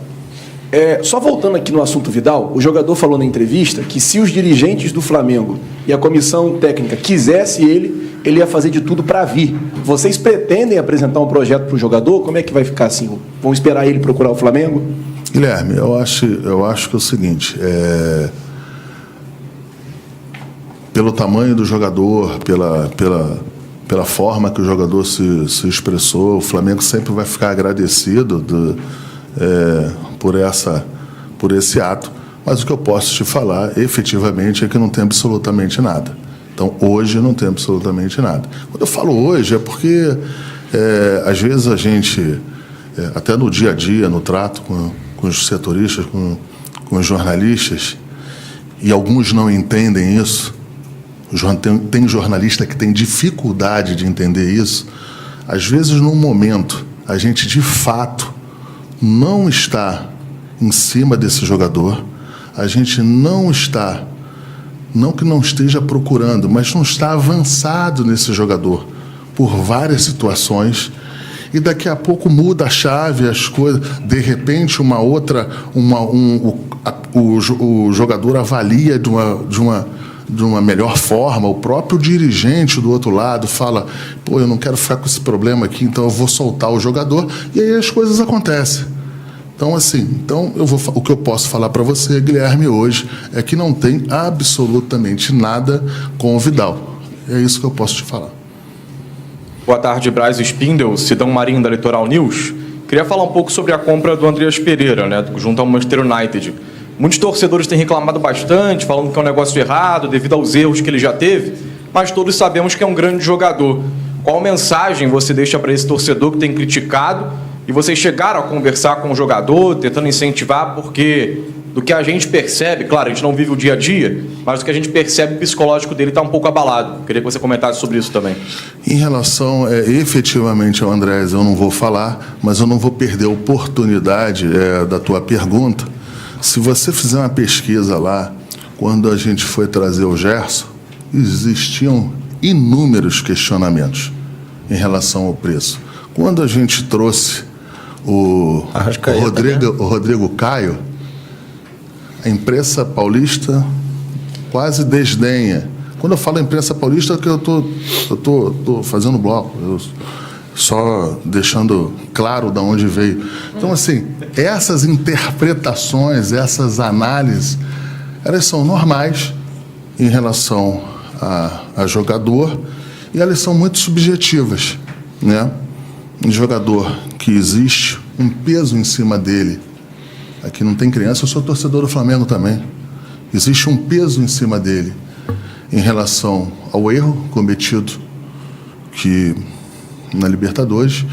só voltando aqui no assunto Vidal, o jogador falou na entrevista que se os dirigentes do Flamengo e a comissão técnica quisesse ele ia fazer de tudo para vir. Vocês pretendem apresentar um projeto para o jogador? Como é que vai ficar assim? Vão esperar ele procurar o Flamengo? Guilherme, eu acho que é o seguinte, pelo tamanho do jogador, pela forma que o jogador se expressou. O Flamengo sempre vai ficar agradecido por esse ato. Mas o que eu posso te falar, efetivamente, é que não tem absolutamente nada. Então, hoje não tem absolutamente nada. Quando eu falo hoje, é porque, às vezes, a gente, até no dia a dia, no trato com os setoristas, com os jornalistas, e alguns não entendem isso, tem jornalista que tem dificuldade de entender isso. Às vezes, num momento, a gente, de fato, não está em cima desse jogador, a gente não está, não que não esteja procurando, mas não está avançado nesse jogador por várias situações, e daqui a pouco muda a chave, as coisas, de repente o jogador avalia de uma melhor forma, o próprio dirigente do outro lado fala, pô, eu não quero ficar com esse problema aqui, então eu vou soltar o jogador, e aí as coisas acontecem. Então, assim, o que eu posso falar para você, Guilherme, hoje, é que não tem absolutamente nada com o Vidal. É isso que eu posso te falar. Boa tarde, Braz Spindel, Sidão Marinho da Litoral News. Queria falar um pouco sobre a compra do Andreas Pereira, né, junto ao Manchester United. Muitos torcedores têm reclamado bastante, falando que é um negócio errado, devido aos erros que ele já teve, mas todos sabemos que é um grande jogador. Qual mensagem você deixa para esse torcedor que tem criticado? E vocês chegaram a conversar com o jogador, tentando incentivar, porque do que a gente percebe, claro, a gente não vive o dia a dia, mas do que a gente percebe, o psicológico dele está um pouco abalado. Queria que você comentasse sobre isso também. Em relação, efetivamente, ao Andrés, eu não vou falar, mas eu não vou perder a oportunidade da tua pergunta. Se você fizer uma pesquisa lá, quando a gente foi trazer o Gerson, existiam inúmeros questionamentos em relação ao preço. Quando a gente trouxe o Rodrigo Caio, a imprensa paulista quase desdenha. Quando eu falo imprensa paulista, é que eu tô fazendo bloco, eu só deixando claro de onde veio. Então, assim, essas interpretações, essas análises, elas são normais em relação a jogador e elas são muito subjetivas, né? Um jogador que existe um peso em cima dele. Aqui não tem criança, eu sou torcedor do Flamengo também. Existe um peso em cima dele em relação ao erro cometido na Libertadores.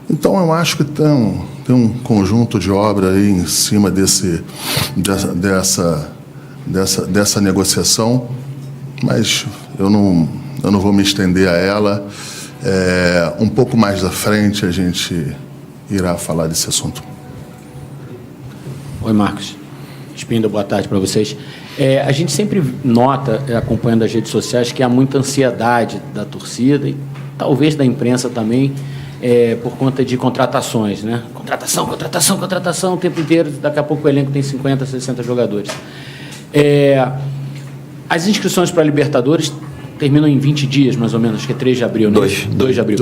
Então eu acho que tem um conjunto de obra aí em cima dessa negociação, mas eu não vou me estender a ela. Um pouco mais à frente a gente irá falar desse assunto. Oi, Marcos. Spindel, boa tarde para vocês. A gente sempre nota, acompanhando as redes sociais, que há muita ansiedade da torcida e talvez da imprensa também, por conta de contratações, né? Contratação o tempo inteiro. Daqui a pouco o elenco tem 50, 60 jogadores. As inscrições para a Libertadores terminam em 20 dias, mais ou menos, que é 3 de abril, né? 2 de abril.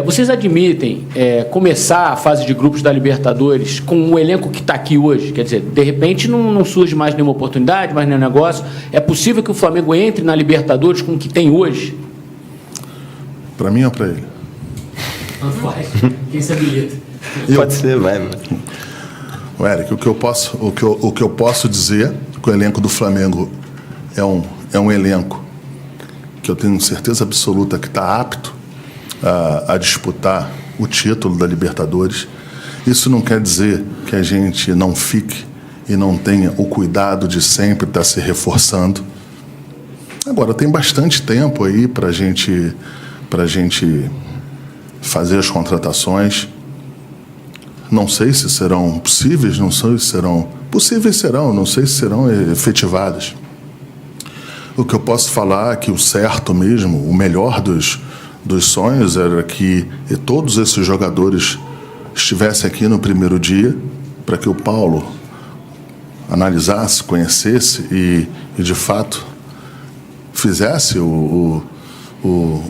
Vocês admitem começar a fase de grupos da Libertadores com o elenco que está aqui hoje? Quer dizer, de repente não surge mais nenhuma oportunidade, mais nenhum negócio. É possível que o Flamengo entre na Libertadores com o que tem hoje? Para mim ou para ele? Vai. Quem se habilita? Pode ser, vai. Eric, o que eu posso dizer é que o elenco do Flamengo é um elenco que eu tenho certeza absoluta que está apto a disputar o título da Libertadores. Isso não quer dizer que a gente não fique e não tenha o cuidado de sempre estar se reforçando. Agora, tem bastante tempo aí para a gente fazer as contratações. Não sei se serão possíveis, não sei se serão... Possíveis serão, não sei se serão efetivadas. O que eu posso falar é que o certo mesmo, o melhor dos sonhos era que todos esses jogadores estivessem aqui no primeiro dia, para que o Paulo analisasse, conhecesse e de fato, fizesse o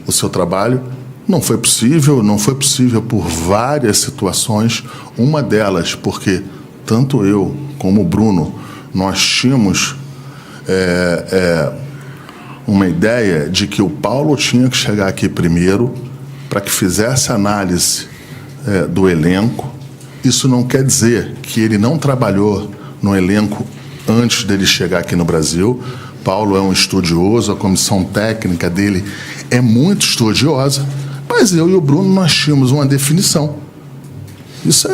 seu trabalho. Não foi possível por várias situações. Uma delas, porque tanto eu como o Bruno, nós tínhamos uma ideia de que o Paulo tinha que chegar aqui primeiro para que fizesse análise do elenco. Isso não quer dizer que ele não trabalhou no elenco antes dele chegar aqui no Brasil. Paulo é um estudioso, a comissão técnica dele é muito estudiosa, mas eu e o Bruno nós tínhamos uma definição. Isso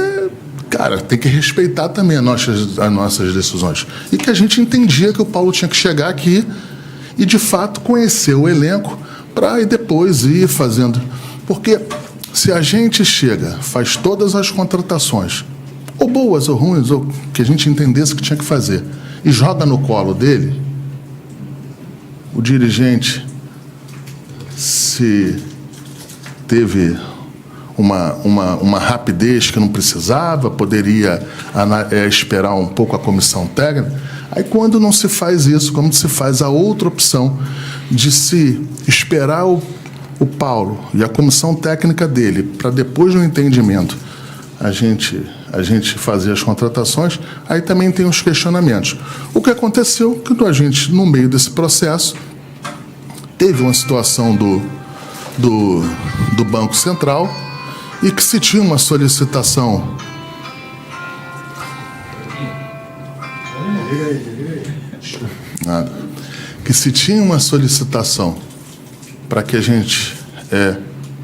cara, tem que respeitar também as nossas decisões. E que a gente entendia que o Paulo tinha que chegar aqui e, de fato, conhecer o elenco para depois ir fazendo. Porque se a gente chega, faz todas as contratações, ou boas ou ruins, ou que a gente entendesse que tinha que fazer, e joga no colo dele, o dirigente, se teve uma rapidez que não precisava, poderia esperar um pouco a comissão técnica. Aí, quando não se faz isso, como se faz a outra opção de se esperar o Paulo e a comissão técnica dele para depois do entendimento a gente fazer as contratações, aí também tem os questionamentos. O que aconteceu que a gente, no meio desse processo, teve uma situação do Banco Central e que se tinha uma solicitação para que a gente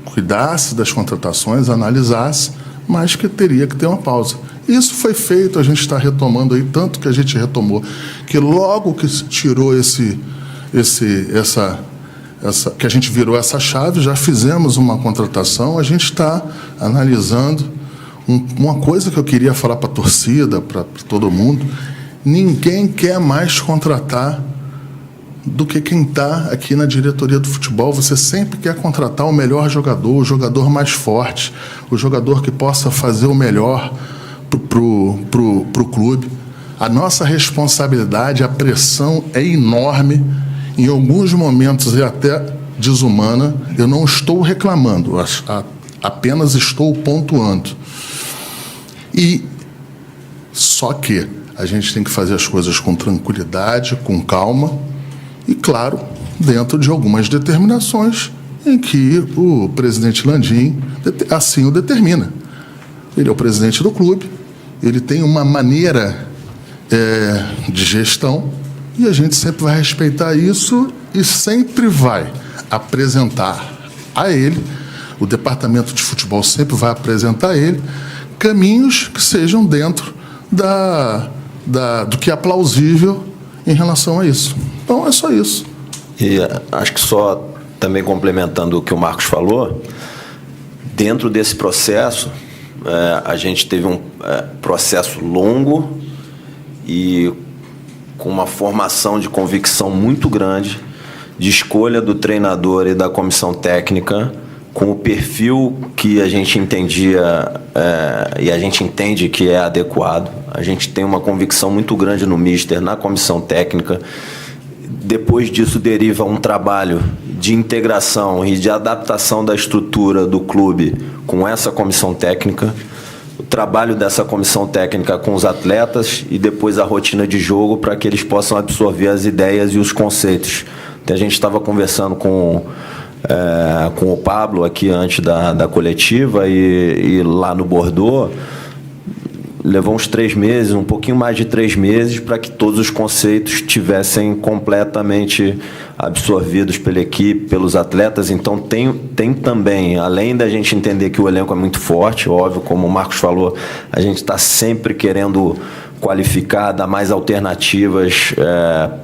cuidasse das contratações, analisasse, mas que teria que ter uma pausa. Isso foi feito, a gente está retomando aí, tanto que a gente retomou, que logo que se tirou que a gente virou essa chave, já fizemos uma contratação, a gente está analisando. Uma coisa que eu queria falar para a torcida, para todo mundo: ninguém quer mais contratar do que quem está aqui na diretoria do futebol. Você sempre quer contratar o melhor jogador, o jogador mais forte, o jogador que possa fazer o melhor pro clube. A nossa responsabilidade, a pressão é enorme. Em alguns momentos é até desumana. Eu não estou reclamando, apenas estou pontuando. E só que a gente tem que fazer as coisas com tranquilidade, com calma e, claro, dentro de algumas determinações em que o presidente Landim assim o determina. Ele é o presidente do clube, ele tem uma maneira de gestão, e a gente sempre vai respeitar isso e sempre vai apresentar a ele, o departamento de futebol sempre vai apresentar a ele caminhos que sejam dentro do que é plausível em relação a isso. Então, é só isso. E acho que só também complementando o que o Marcos falou, dentro desse processo, a gente teve um processo longo e com uma formação de convicção muito grande, de escolha do treinador e da comissão técnica, com o perfil que a gente entendia e a gente entende que é adequado. A gente tem uma convicção muito grande no Mister, na comissão técnica. Depois disso deriva um trabalho de integração e de adaptação da estrutura do clube com essa comissão técnica, o trabalho dessa comissão técnica com os atletas e depois a rotina de jogo para que eles possam absorver as ideias e os conceitos. Então, a gente estava conversando com o Pablo aqui antes da coletiva e lá no Bordeaux, levou uns 3 meses, um pouquinho mais de 3 meses, para que todos os conceitos tivessem completamente absorvidos pela equipe, pelos atletas. Então tem também, além da gente entender que o elenco é muito forte, óbvio, como o Marcos falou, a gente está sempre querendo qualificar, dar mais alternativas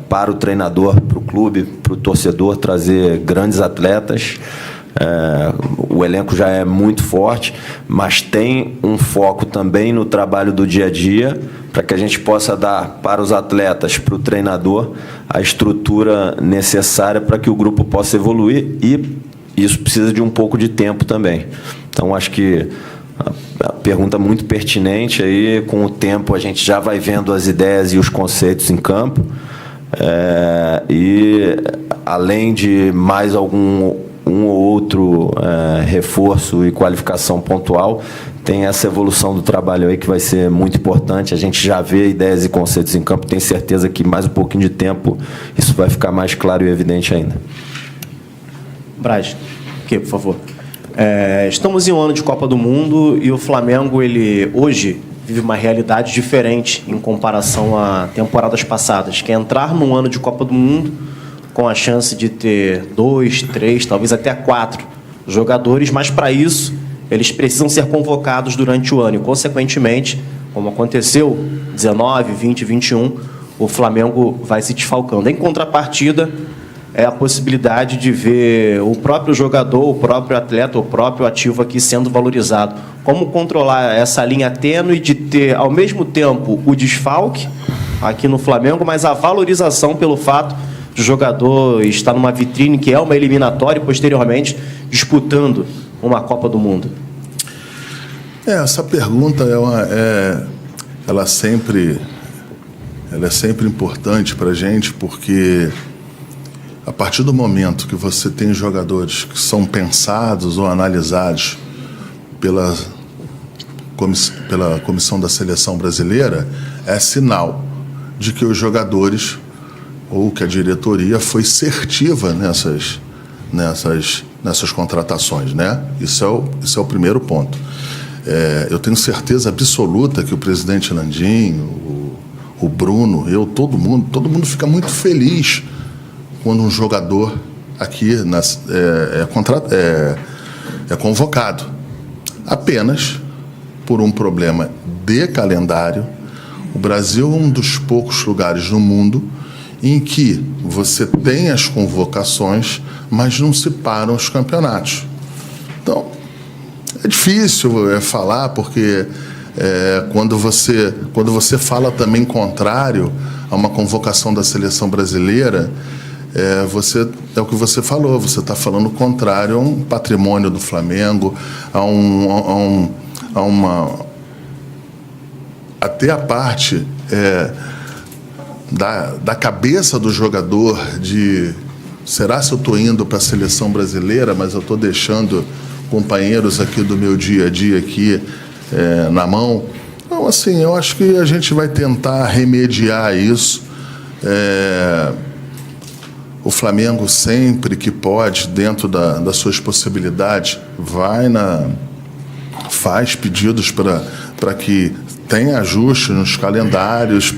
para o treinador, para o clube, para o torcedor, trazer grandes atletas. O elenco já é muito forte, mas tem um foco também no trabalho do dia a dia, para que a gente possa dar para os atletas, para o treinador, a estrutura necessária para que o grupo possa evoluir, e isso precisa de um pouco de tempo também. Então, acho que a pergunta é muito pertinente, aí com o tempo a gente já vai vendo as ideias e os conceitos em campo, e além de mais um ou outro reforço e qualificação pontual, tem essa evolução do trabalho aí que vai ser muito importante. A gente já vê ideias e conceitos em campo, tenho certeza que mais um pouquinho de tempo isso vai ficar mais claro e evidente ainda. Braz, aqui, por favor. Estamos em um ano de Copa do Mundo e o Flamengo, ele hoje vive uma realidade diferente em comparação a temporadas passadas, que é entrar num ano de Copa do Mundo com a chance de ter 2, 3, talvez até 4 jogadores, mas para isso eles precisam ser convocados durante o ano e, consequentemente, como aconteceu 19, 20, 21, o Flamengo vai se desfalcando. Em contrapartida, é a possibilidade de ver o próprio jogador, o próprio atleta, o próprio ativo aqui sendo valorizado. Como controlar essa linha tênue de ter, ao mesmo tempo, o desfalque aqui no Flamengo, mas a valorização pelo fato de o jogador estar numa vitrine que é uma eliminatória e, posteriormente, disputando uma Copa do Mundo? Essa pergunta ela é sempre importante para a gente, porque a partir do momento que você tem jogadores que são pensados ou analisados pela comissão da seleção brasileira, é sinal de que os jogadores ou que a diretoria foi certiva nessas contratações, né? Isso é o primeiro ponto. Eu tenho certeza absoluta que o presidente Landim, o Bruno, todo mundo fica muito feliz quando um jogador aqui é convocado. Apenas por um problema de calendário, o Brasil é um dos poucos lugares no mundo em que você tem as convocações, mas não se param os campeonatos. Então, é difícil falar, porque quando você fala também contrário a uma convocação da seleção brasileira, é o que você falou, você está falando contrário a um patrimônio do Flamengo, até a parte da cabeça do jogador de será se eu estou indo para a seleção brasileira, mas eu estou deixando companheiros aqui do meu dia a dia aqui na mão. Então, assim, eu acho que a gente vai tentar remediar isso. O Flamengo, sempre que pode, dentro das suas possibilidades, faz pedidos para que tenha ajuste nos calendários,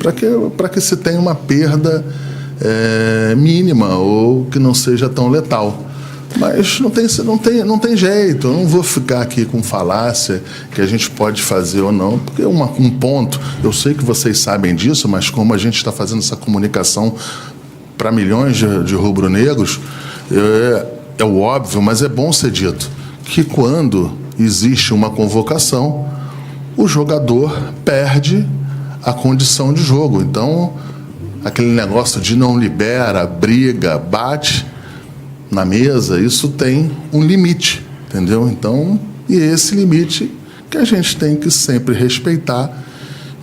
para que se tenha uma perda mínima ou que não seja tão letal. Mas não tem jeito, eu não vou ficar aqui com falácia que a gente pode fazer ou não, porque um ponto, eu sei que vocês sabem disso, mas como a gente está fazendo essa comunicação para milhões de rubro-negros, é o óbvio, mas é bom ser dito, que quando existe uma convocação, o jogador perde a condição de jogo. Então, aquele negócio de não libera, briga, bate na mesa, isso tem um limite, entendeu? Então, e esse limite que a gente tem que sempre respeitar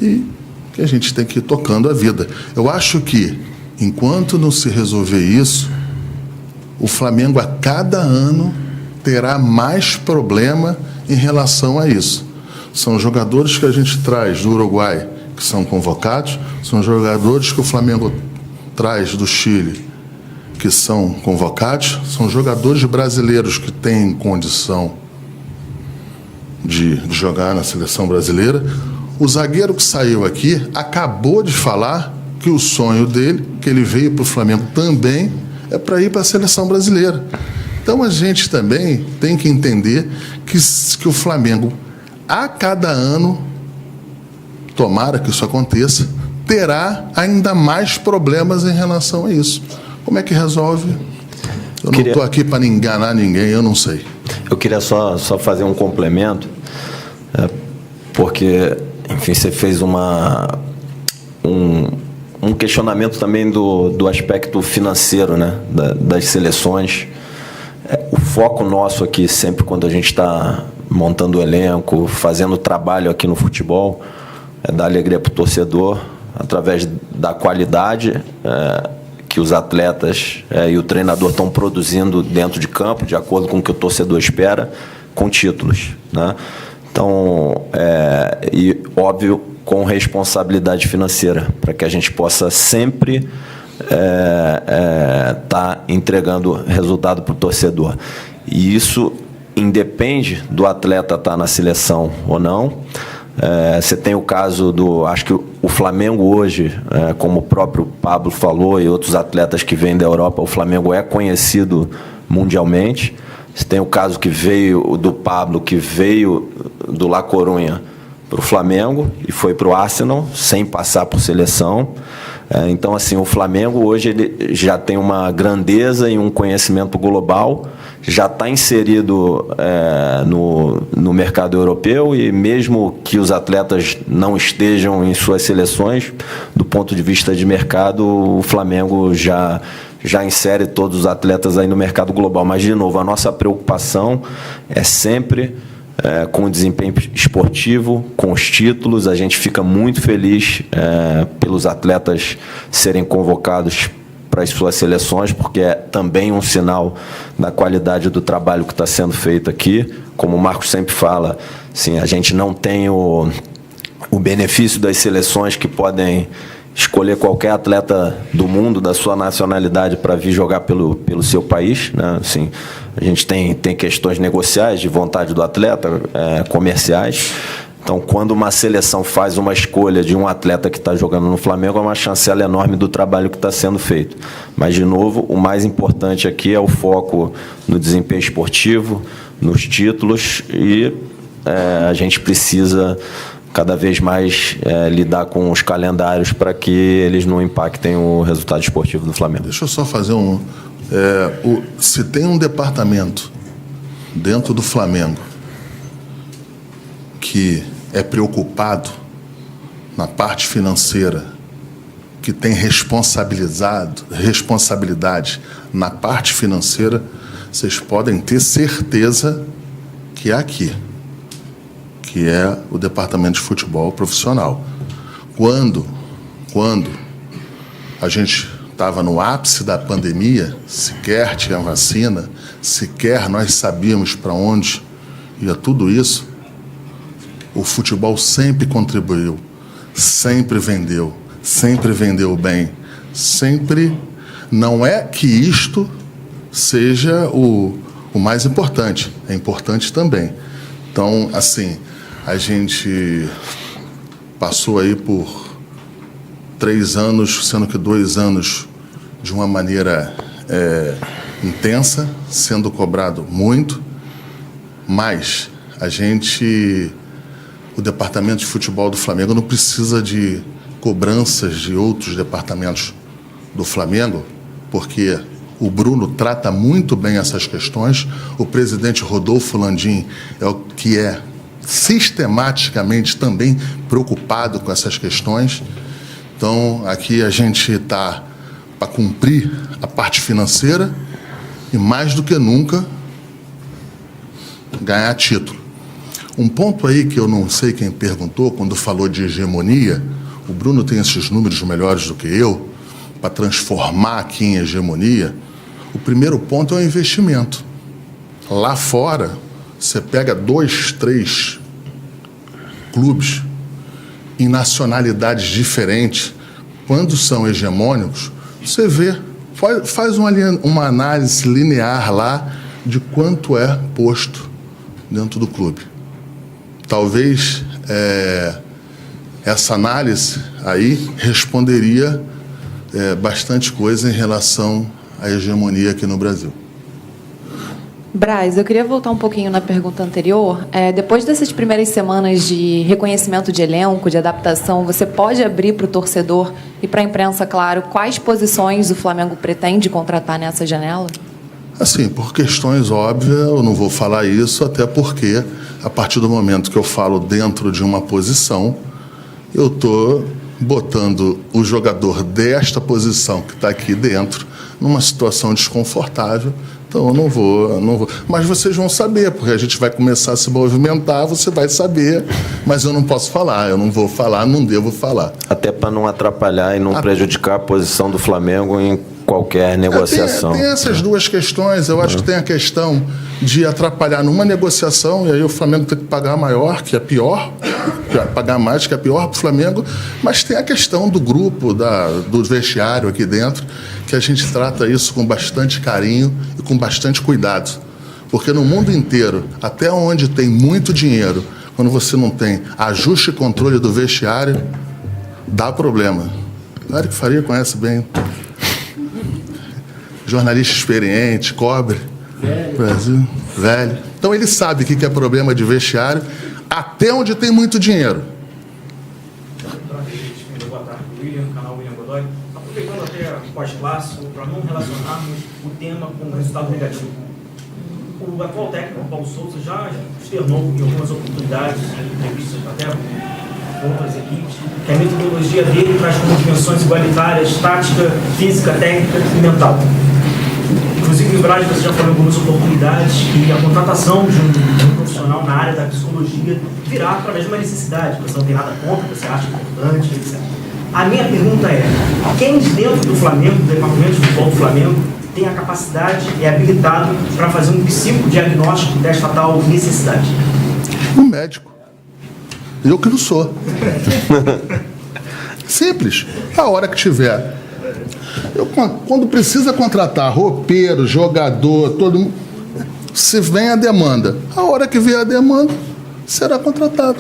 e que a gente tem que ir tocando a vida. Eu acho que, enquanto não se resolver isso, o Flamengo a cada ano terá mais problema em relação a isso. São jogadores que a gente traz do Uruguai, que são convocados, são jogadores que o Flamengo traz do Chile, que são convocados, são jogadores brasileiros que têm condição de jogar na seleção brasileira. O zagueiro que saiu aqui acabou de falar que o sonho dele, que ele veio para o Flamengo também, é para ir para a seleção brasileira. Então a gente também tem que entender que o Flamengo, a cada ano, tomara que isso aconteça, terá ainda mais problemas em relação a isso. Como é que resolve? Eu não estou aqui para enganar ninguém, eu não sei. Eu queria só fazer um complemento, porque, enfim, você fez um questionamento também do aspecto financeiro, né, das seleções. O foco nosso aqui, sempre quando a gente está montando o elenco, fazendo trabalho aqui no futebol, é dar alegria para o torcedor, através da qualidade que os atletas e o treinador estão produzindo dentro de campo, de acordo com o que o torcedor espera, com títulos, né? Então, e óbvio, com responsabilidade financeira, para que a gente possa sempre tá entregando resultado para o torcedor. E isso independe do atleta estar na seleção ou não. Você tem o caso acho que o Flamengo hoje, como o próprio Pablo falou e outros atletas que vêm da Europa, o Flamengo é conhecido mundialmente. Você tem o caso que veio do Pablo, que veio do La Coruña para o Flamengo e foi para o Arsenal sem passar por seleção. Então, assim, o Flamengo hoje ele já tem uma grandeza e um conhecimento global, já está inserido no mercado europeu, e mesmo que os atletas não estejam em suas seleções, do ponto de vista de mercado, o Flamengo já insere todos os atletas aí no mercado global. Mas, de novo, a nossa preocupação é sempre com o desempenho esportivo, com os títulos. A gente fica muito feliz pelos atletas serem convocados para as suas seleções, porque é também um sinal da qualidade do trabalho que está sendo feito aqui. Como o Marcos sempre fala, assim, a gente não tem o benefício das seleções que podem escolher qualquer atleta do mundo, da sua nacionalidade, para vir jogar pelo seu país, né? Assim, a gente tem questões negociais de vontade do atleta, comerciais. Então, quando uma seleção faz uma escolha de um atleta que está jogando no Flamengo, é uma chancela enorme do trabalho que está sendo feito. Mas, de novo, o mais importante aqui é o foco no desempenho esportivo, nos títulos, e a gente precisa cada vez mais lidar com os calendários para que eles não impactem o resultado esportivo do Flamengo. Deixa eu só fazer se tem um departamento dentro do Flamengo que é preocupado na parte financeira, que tem responsabilidade na parte financeira, vocês podem ter certeza que é aqui, que é o Departamento de Futebol Profissional. Quando a gente estava no ápice da pandemia, sequer tinha vacina, sequer nós sabíamos para onde ia tudo isso, o futebol sempre contribuiu, sempre vendeu bem, sempre. Não é que isto seja o mais importante, é importante também. Então, assim, a gente passou aí por 3 anos, sendo que 2 anos de uma maneira intensa, sendo cobrado muito, mas o Departamento de Futebol do Flamengo não precisa de cobranças de outros departamentos do Flamengo, porque o Bruno trata muito bem essas questões. O presidente Rodolfo Landim é o que é sistematicamente também preocupado com essas questões. Então, aqui a gente está para cumprir a parte financeira e, mais do que nunca, ganhar título. Um ponto aí que eu não sei quem perguntou, quando falou de hegemonia, o Bruno tem esses números melhores do que eu, para transformar aqui em hegemonia. O primeiro ponto é o investimento. Lá fora, você pega 2, 3 clubes em nacionalidades diferentes, quando são hegemônicos, você vê, faz uma análise linear lá de quanto é posto dentro do clube. Talvez essa análise aí responderia bastante coisa em relação à hegemonia aqui no Brasil. Braz, eu queria voltar um pouquinho na pergunta anterior. Depois dessas primeiras semanas de reconhecimento de elenco, de adaptação, você pode abrir para o torcedor e para a imprensa, claro, quais posições o Flamengo pretende contratar nessa janela? Assim, por questões óbvias, eu não vou falar isso, até porque, a partir do momento que eu falo dentro de uma posição, eu estou botando o jogador desta posição que está aqui dentro numa situação desconfortável. Então, eu não vou. Mas vocês vão saber, porque a gente vai começar a se movimentar, você vai saber, mas eu não posso falar, eu não vou falar, não devo falar. Até para não atrapalhar e não prejudicar a posição do Flamengo em qualquer negociação. Tem essas duas questões. Eu acho que tem a questão de atrapalhar numa negociação, e aí o Flamengo tem que pagar maior, que é pior, pagar mais, que é pior para o Flamengo, mas tem a questão do grupo, do vestiário aqui dentro, que a gente trata isso com bastante carinho e com bastante cuidado. Porque no mundo inteiro, até onde tem muito dinheiro, quando você não tem ajuste e controle do vestiário, dá problema. O Eric Faria conhece bem. Jornalista experiente, cobre. Brasil, velho. Então ele sabe o que é problema de vestiário, até onde tem muito dinheiro. Boa tarde, William, canal William Godoy. Aproveitando até o pós-clássico, para não relacionarmos o tema com o resultado negativo. O atual técnico, Paulo Souza, já externou em algumas oportunidades, em entrevistas até com outras equipes, que a metodologia dele traz como dimensões igualitárias, tática, física, técnica e mental. Inclusive, em Braz, você já falou em algumas oportunidades que a contratação de um profissional na área da psicologia virá através de uma necessidade. Você não tem nada contra, você acha importante, etc. A minha pergunta é, quem dentro do Flamengo, do departamento de futebol do Flamengo, tem a capacidade e é habilitado para fazer um psicodiagnóstico desta tal necessidade? O médico. Eu que não sou. Simples. A hora que tiver. Quando precisa contratar roupeiro, jogador, todo mundo, se vem a demanda. A hora que vier a demanda, será contratado.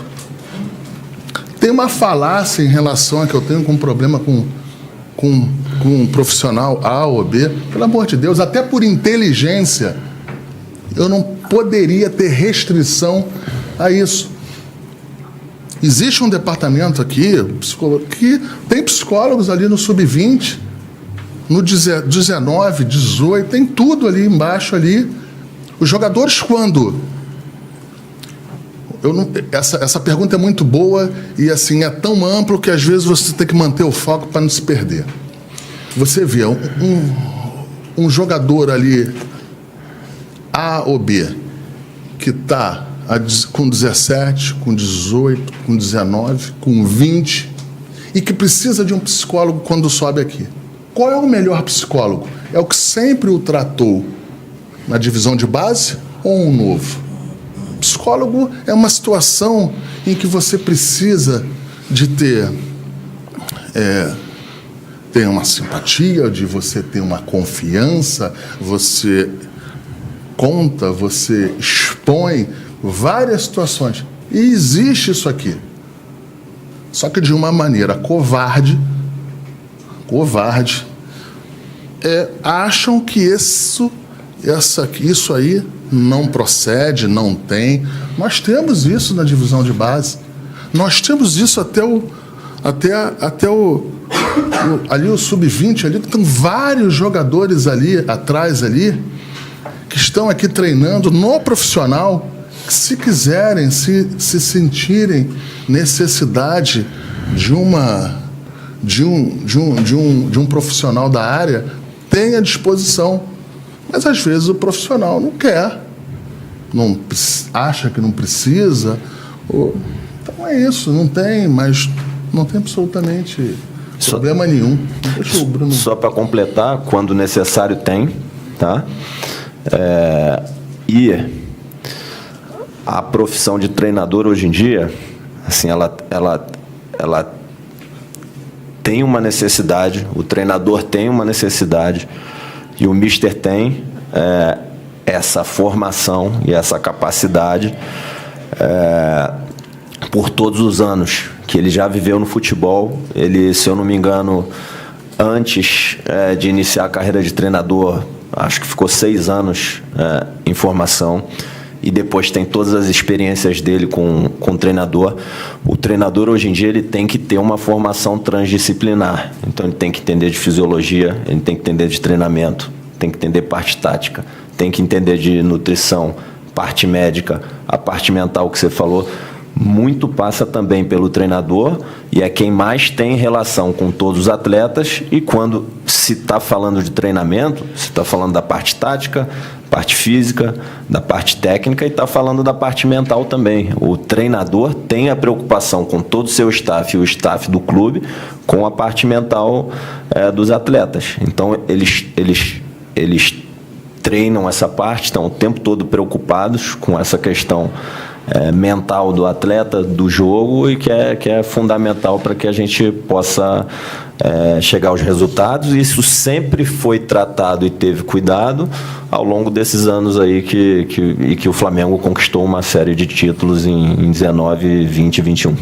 Tem uma falácia em relação a que eu tenho com um problema com um profissional A ou B. Pelo amor de Deus, até por inteligência, eu não poderia ter restrição a isso. Existe um departamento aqui, que tem psicólogos ali no sub-20, no 19, 18, tem tudo ali embaixo ali. Os jogadores quando? Essa pergunta é muito boa e assim é tão amplo que às vezes você tem que manter o foco para não se perder. Você vê um jogador ali A ou B que está com 17, com 18, com 19, com 20 e que precisa de um psicólogo quando sobe aqui. Qual é o melhor psicólogo? É o que sempre o tratou na divisão de base ou um novo? Psicólogo é uma situação em que você precisa de ter uma simpatia, de você ter uma confiança, você conta, você expõe várias situações. E existe isso aqui. Só que de uma maneira covarde, acham que isso aí não procede, não tem. Nós temos isso na divisão de base. Nós temos isso até ali o sub-20 ali, que tem vários jogadores ali atrás ali que estão aqui treinando no profissional, que se quiserem, se sentirem necessidade de um profissional da área, tem à disposição. Mas às vezes o profissional não quer, acha que não precisa. Então é isso, não tem absolutamente problema nenhum. Deixa o Bruno. Só para completar, quando necessário tem, tá? E a profissão de treinador hoje em dia, assim, ela tem uma necessidade, o treinador tem uma necessidade e o mister tem essa formação e essa capacidade por todos os anos que ele já viveu no futebol. Ele, se eu não me engano, antes de iniciar a carreira de treinador, acho que ficou 6 anos em formação. E depois tem todas as experiências dele com o treinador. O treinador, hoje em dia, ele tem que ter uma formação transdisciplinar. Então, ele tem que entender de fisiologia, ele tem que entender de treinamento, tem que entender parte tática, tem que entender de nutrição, parte médica, a parte mental que você falou. muito passa também pelo treinador e é quem mais tem relação com todos os atletas. E quando se está falando de treinamento, se está falando da parte tática, parte física, da parte técnica e está falando da parte mental também. O treinador tem a preocupação com todo o seu staff e o staff do clube com a parte mental dos atletas. Então, eles treinam essa parte, estão o tempo todo preocupados com essa questão mental do atleta, do jogo, e que é fundamental para que a gente possa chegar aos resultados. E isso sempre foi tratado e teve cuidado ao longo desses anos aí que o Flamengo conquistou uma série de títulos em 19, 20 e 21.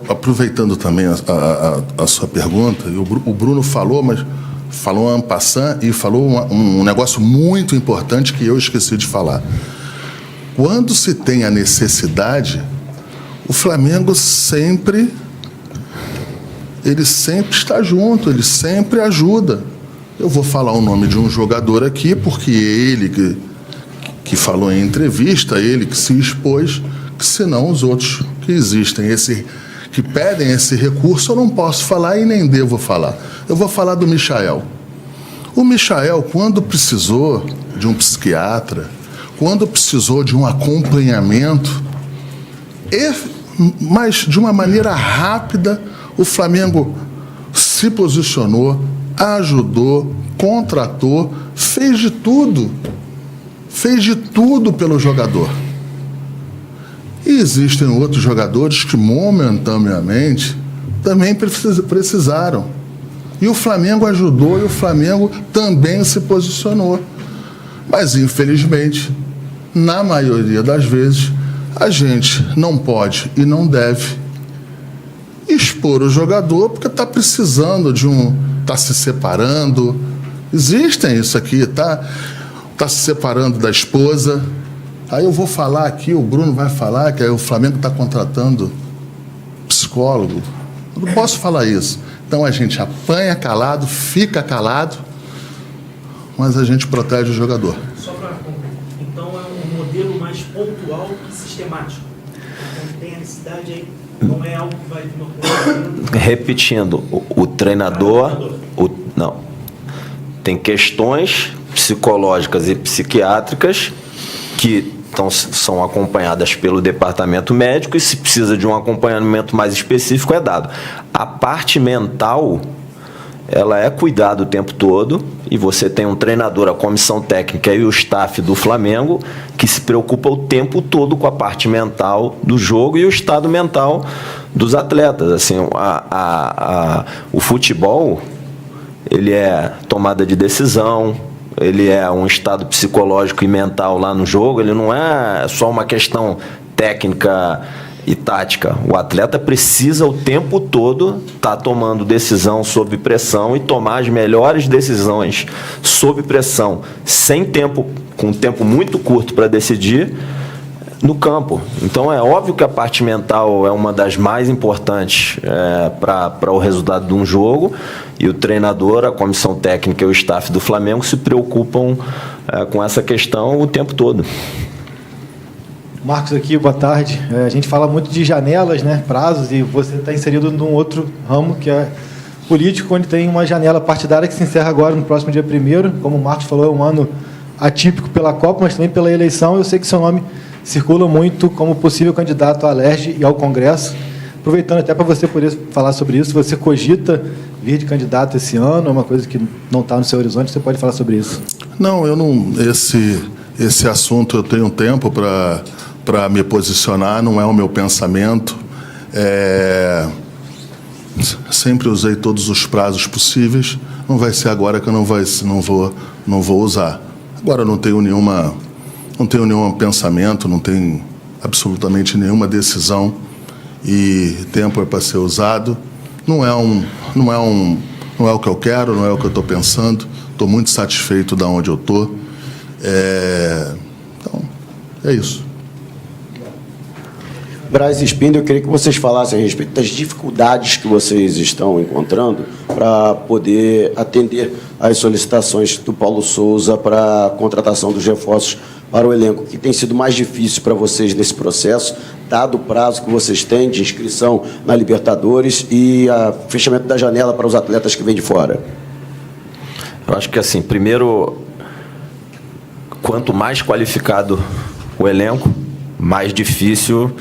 Aproveitando também a sua pergunta, o Bruno falou, mas falou en passant e falou um negócio muito importante que eu esqueci de falar. Quando se tem a necessidade, o Flamengo sempre está junto, ele sempre ajuda. Eu vou falar o nome de um jogador aqui, porque ele que falou em entrevista, ele que se expôs, que senão os outros que existem, que pedem esse recurso, eu não posso falar e nem devo falar. Eu vou falar do Michael. O Michael, quando precisou de um psiquiatra, quando precisou de um acompanhamento, mas de uma maneira rápida, o Flamengo se posicionou, ajudou, contratou, fez de tudo pelo jogador. E existem outros jogadores que momentaneamente também precisaram. E o Flamengo ajudou e o Flamengo também se posicionou. Mas, infelizmente, na maioria das vezes, a gente não pode e não deve expor o jogador porque está precisando está se separando. Existem isso aqui, está se separando da esposa. Aí eu vou falar aqui, o Bruno vai falar que o Flamengo está contratando psicólogo. Eu não posso falar isso. Então a gente apanha calado, fica calado, mas a gente protege o jogador. Só para concluir, então é um modelo mais pontual e sistemático. Quando tem a necessidade aí, não é algo que vai vir uma... Repetindo, o treinador... Não. Tem questões psicológicas e psiquiátricas que são acompanhadas pelo departamento médico e se precisa de um acompanhamento mais específico é dado. A parte mental, ela é cuidada o tempo todo e você tem um treinador, a comissão técnica e o staff do Flamengo que se preocupa o tempo todo com a parte mental do jogo e o estado mental dos atletas. Assim, o futebol, ele é tomada de decisão, ele é um estado psicológico e mental lá no jogo, ele não é só uma questão técnica e tática. O atleta precisa o tempo todo estar tomando decisão sob pressão e tomar as melhores decisões sob pressão, com um tempo muito curto para decidir no campo. Então é óbvio que a parte mental é uma das mais importantes para o resultado de um jogo, e o treinador, a comissão técnica e o staff do Flamengo se preocupam com essa questão o tempo todo. Marcos aqui, boa tarde. A gente fala muito de janelas, né, prazos, e você está inserido num outro ramo que é político, onde tem uma janela partidária que se encerra agora no próximo dia 1º. Como o Marcos falou, é um ano atípico pela Copa, mas também pela eleição. Eu sei que seu nome circula muito como possível candidato à Alerj e ao Congresso. Aproveitando até para você poder falar sobre isso, você cogita vir de candidato esse ano? É uma coisa que não está no seu horizonte? Você pode falar sobre isso? Não, eu não. Esse assunto eu tenho tempo para me posicionar, não é o meu pensamento. Sempre usei todos os prazos possíveis. Não vai ser agora que eu não vou usar. Agora eu não tenho nenhum pensamento, não tenho absolutamente nenhuma decisão, e tempo é para ser usado. Não é o que eu quero, não é o que eu estou pensando. Estou muito satisfeito de onde eu estou. Então, é isso. Braz e Spindel, eu queria que vocês falassem a respeito das dificuldades que vocês estão encontrando para poder atender às solicitações do Paulo Souza para a contratação dos reforços para o elenco. O que tem sido mais difícil para vocês nesse processo, dado o prazo que vocês têm de inscrição na Libertadores e o fechamento da janela para os atletas que vêm de fora? Eu acho que, assim, primeiro, quanto mais qualificado o elenco, mais difícil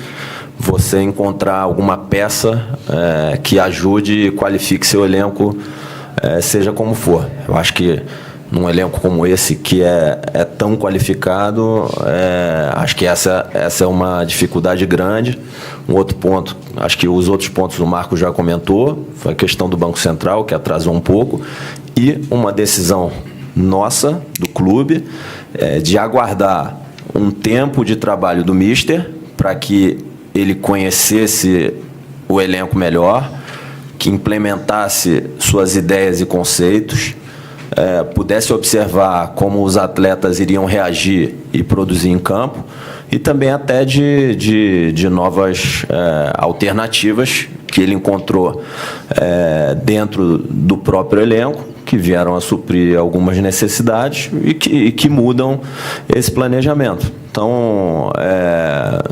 você encontrar alguma peça que ajude e qualifique seu elenco, seja como for. Eu acho que num elenco como esse, que é tão qualificado, acho que essa é uma dificuldade grande. Um outro ponto, acho que os outros pontos o Marco já comentou, foi a questão do Banco Central, que atrasou um pouco, e uma decisão nossa, do clube, de aguardar um tempo de trabalho do Mister, para que ele conhecesse o elenco melhor, que implementasse suas ideias e conceitos, pudesse observar como os atletas iriam reagir e produzir em campo, e também até de novas alternativas que ele encontrou dentro do próprio elenco, que vieram a suprir algumas necessidades e que mudam esse planejamento. Então,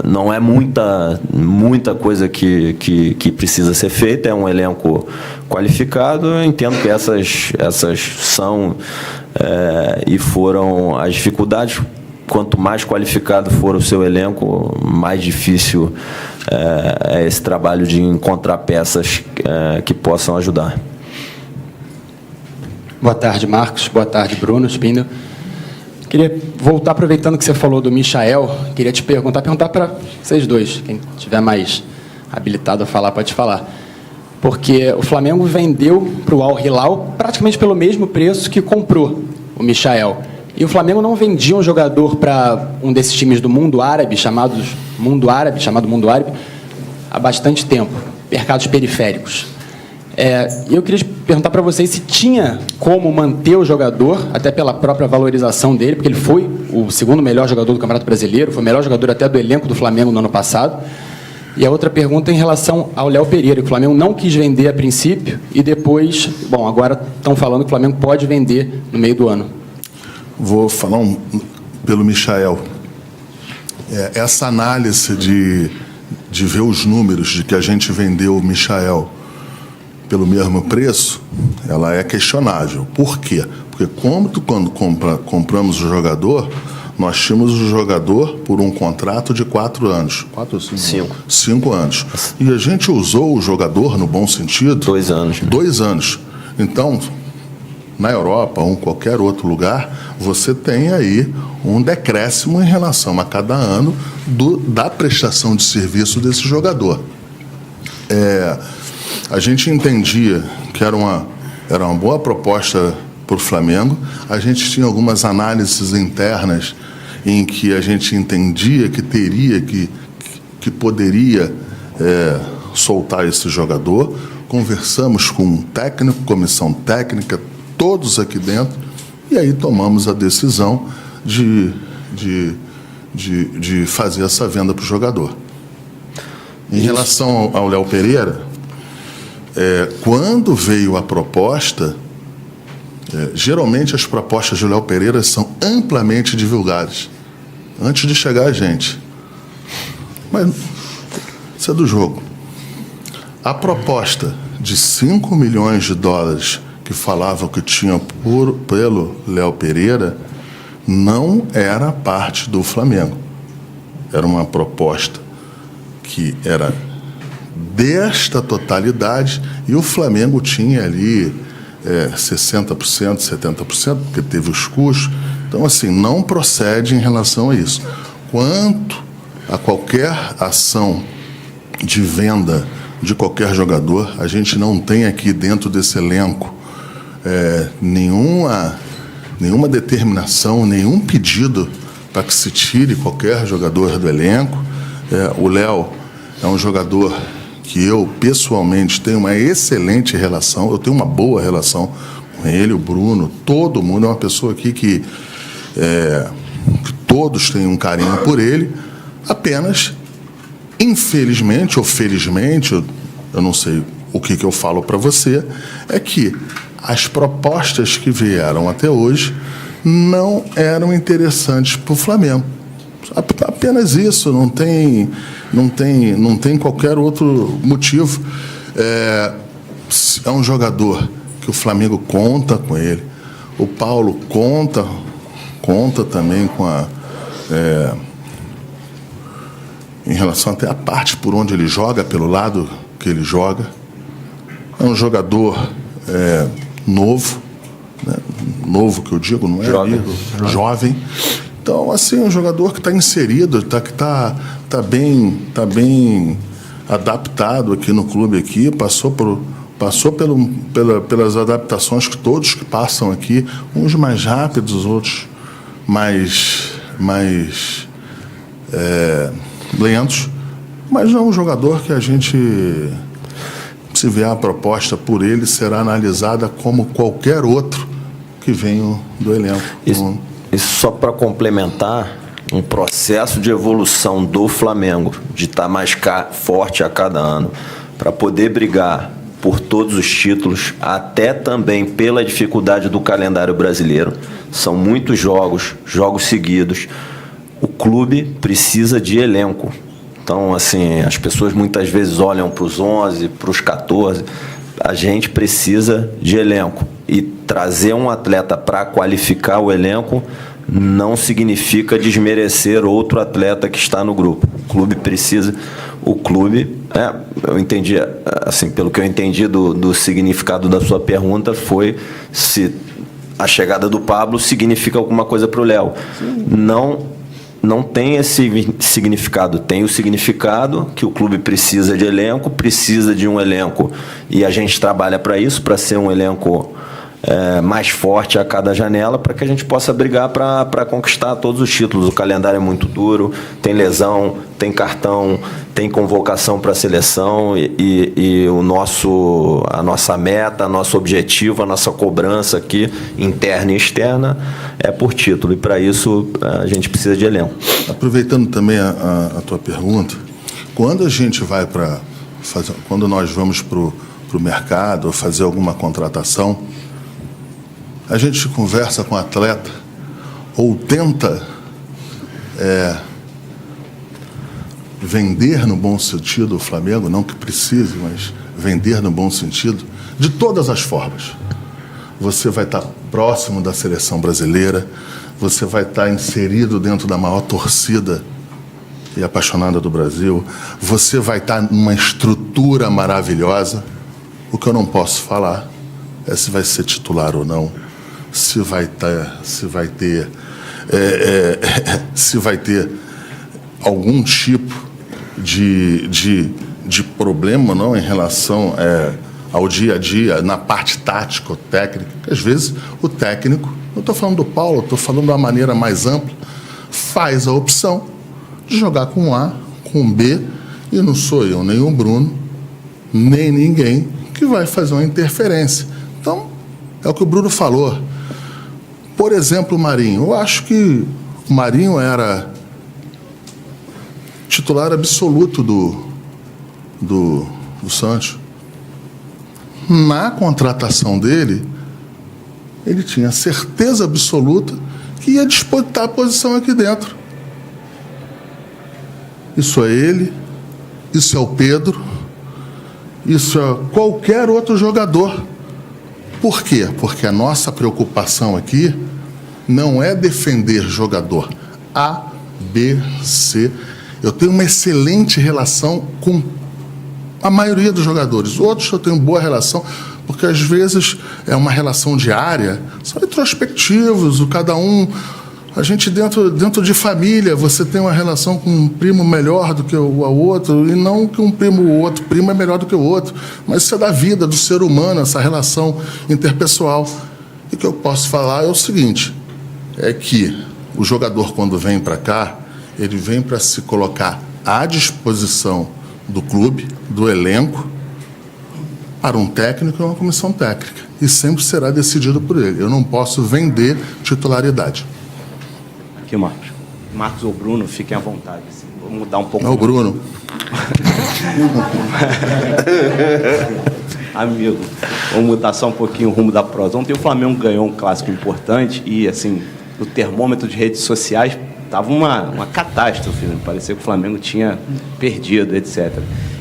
não é muita coisa que precisa ser feita, é um elenco qualificado. Eu entendo que essas são e foram as dificuldades. Quanto mais qualificado for o seu elenco, mais difícil é esse trabalho de encontrar peças que possam ajudar. Boa tarde, Marcos. Boa tarde, Bruno Spindel. Queria voltar, aproveitando que você falou do Michael, queria te perguntar para vocês dois, quem estiver mais habilitado a falar, pode falar. Porque o Flamengo vendeu para o Al Hilal praticamente pelo mesmo preço que comprou o Michael. E o Flamengo não vendia um jogador para um desses times do mundo árabe, chamado Mundo Árabe, há bastante tempo, mercados periféricos. E eu queria perguntar para vocês se tinha como manter o jogador, até pela própria valorização dele, porque ele foi o segundo melhor jogador do Campeonato Brasileiro, foi o melhor jogador até do elenco do Flamengo no ano passado. E a outra pergunta é em relação ao Léo Pereira, que o Flamengo não quis vender a princípio e depois, agora estão falando que o Flamengo pode vender no meio do ano. Vou falar pelo Michael. Essa análise de ver os números de que a gente vendeu o Michael pelo mesmo preço, ela é questionável. Por quê? Porque quando compramos o jogador, nós tínhamos o jogador por um contrato de 4 anos. 4 ou 5? 5 anos. E a gente usou o jogador, no bom sentido... 2 anos. 2 anos. Então, na Europa ou em qualquer outro lugar, você tem aí um decréscimo em relação a cada ano da prestação de serviço desse jogador. A gente entendia que era uma boa proposta para o Flamengo. A gente tinha algumas análises internas em que a gente entendia que teria que poderia soltar esse jogador. Conversamos com um técnico, comissão técnica, todos aqui dentro, e aí tomamos a decisão de fazer essa venda para o jogador. Em relação ao Léo Pereira, quando veio a proposta, geralmente as propostas de Léo Pereira são amplamente divulgadas antes de chegar a gente. Mas isso é do jogo. A proposta de 5 milhões de dólares que falavam que tinha pelo Léo Pereira não era parte do Flamengo. Era uma proposta que era desta totalidade, e o Flamengo tinha ali 60%, 70%, porque teve os custos. Então, assim, não procede em relação a isso. Quanto a qualquer ação de venda de qualquer jogador, a gente não tem aqui dentro desse elenco nenhuma determinação, nenhum pedido para que se tire qualquer jogador do elenco. O Léo é um jogador que eu, pessoalmente, tenho uma excelente relação, eu tenho uma boa relação com ele, o Bruno, todo mundo. É uma pessoa aqui que todos têm um carinho por ele, apenas, infelizmente ou felizmente, eu não sei o que eu falo para você, é que as propostas que vieram até hoje não eram interessantes para o Flamengo. Apenas isso, não tem Não tem qualquer outro motivo. É um jogador que o Flamengo conta com ele. O Paulo conta também com em relação até à parte por onde ele joga, pelo lado que ele joga. É um jogador novo, né? Novo que eu digo, não é jovem. Então, assim, um jogador que está inserido, que está bem adaptado aqui no clube aqui, passou pelas adaptações que todos que passam aqui, uns mais rápidos, outros mais lentos, mas é um jogador que a gente, se vier a proposta por ele, será analisada como qualquer outro que venha do elenco. Isso só para complementar, um processo de evolução do Flamengo, de estar mais forte a cada ano, para poder brigar por todos os títulos, até também pela dificuldade do calendário brasileiro. São muitos jogos seguidos. O clube precisa de elenco. Então, assim, as pessoas muitas vezes olham para os 11, para os 14. A gente precisa de elenco. E trazer um atleta para qualificar o elenco não significa desmerecer outro atleta que está no grupo. O clube precisa... eu entendi, assim, pelo que eu entendi do significado da sua pergunta, foi se a chegada do Pablo significa alguma coisa para o Léo. Não tem esse significado. Tem o significado que o clube precisa de elenco, precisa de um elenco, e a gente trabalha para isso, para ser um elenco mais forte a cada janela, para que a gente possa brigar para conquistar todos os títulos. O calendário é muito duro, tem lesão, tem cartão, tem convocação para a seleção, e a nossa meta, nosso objetivo, a nossa cobrança aqui, interna e externa, é por título, e para isso a gente precisa de elenco. Aproveitando também a tua pergunta, quando nós vamos para o mercado ou fazer alguma contratação, a gente conversa com o atleta ou tenta vender no bom sentido o Flamengo, não que precise, mas vender no bom sentido, de todas as formas. Você vai estar próximo da seleção brasileira, você vai estar inserido dentro da maior torcida e apaixonada do Brasil, você vai estar numa estrutura maravilhosa. O que eu não posso falar é se vai ser titular ou não, se vai ter algum tipo de problema, não, em relação ao dia a dia, na parte tática ou técnica. Às vezes o técnico, não estou falando do Paulo, estou falando de uma maneira mais ampla, faz a opção de jogar com A, com B, e não sou eu, nem o Bruno, nem ninguém que vai fazer uma interferência. Então, é o que o Bruno falou. Por exemplo, o Marinho. Eu acho que o Marinho era titular absoluto do Santos. Na contratação dele, ele tinha certeza absoluta que ia disputar a posição aqui dentro. Isso é ele, isso é o Pedro, isso é qualquer outro jogador. Por quê? Porque a nossa preocupação aqui não é defender jogador A, B, C. Eu tenho uma excelente relação com a maioria dos jogadores. Outros eu tenho boa relação, porque às vezes é uma relação diária, são introspectivos, cada um... A gente dentro de família, você tem uma relação com um primo melhor do que o outro, e não que o outro primo é melhor do que o outro, mas isso é da vida, do ser humano, essa relação interpessoal. E o que eu posso falar é o seguinte, é que o jogador, quando vem para cá, ele vem para se colocar à disposição do clube, do elenco, para um técnico e uma comissão técnica, e sempre será decidido por ele. Eu não posso vender titularidade. Aqui, Marcos. Marcos ou Bruno, fiquem à vontade. Assim. Vou mudar um pouco. É o Bruno. Amigo, vamos mudar só um pouquinho o rumo da prosa. Ontem o Flamengo ganhou um clássico importante e, assim, no termômetro de redes sociais, Tava uma catástrofe, né? Parecia que o Flamengo tinha perdido, etc.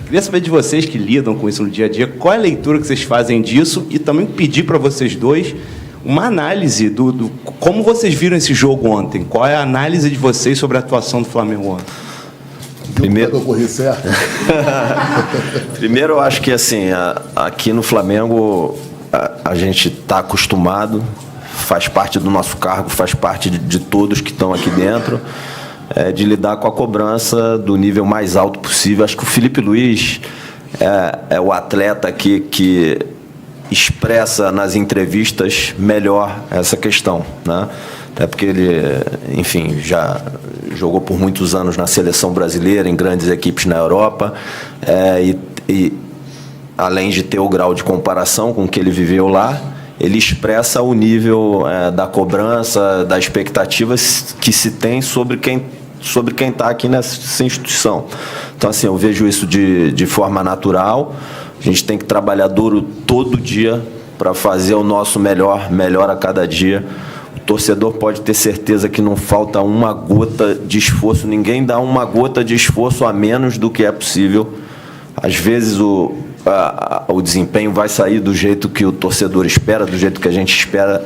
Queria saber de vocês que lidam com isso no dia a dia, qual é a leitura que vocês fazem disso e também pedir para vocês dois uma análise do como vocês viram esse jogo ontem. Qual é a análise de vocês sobre a atuação do Flamengo ontem? Primeiro, eu corri certo. Primeiro, eu acho que assim, aqui no Flamengo a gente está acostumado, faz parte do nosso cargo, faz parte de todos que estão aqui dentro, de lidar com a cobrança do nível mais alto possível. Acho que o Felipe Luiz é o atleta que expressa nas entrevistas melhor essa questão, né? Até porque ele, enfim, já jogou por muitos anos na seleção brasileira, em grandes equipes na Europa, e além de ter o grau de comparação com o que ele viveu lá, ele expressa o nível da cobrança, da expectativa que se tem sobre quem está aqui nessa instituição. Então, assim, eu vejo isso de forma natural. A gente tem que trabalhar duro todo dia para fazer o nosso melhor a cada dia. O torcedor pode ter certeza que não falta uma gota de esforço, ninguém dá uma gota de esforço a menos do que é possível. Às vezes o desempenho vai sair do jeito que o torcedor espera, do jeito que a gente espera,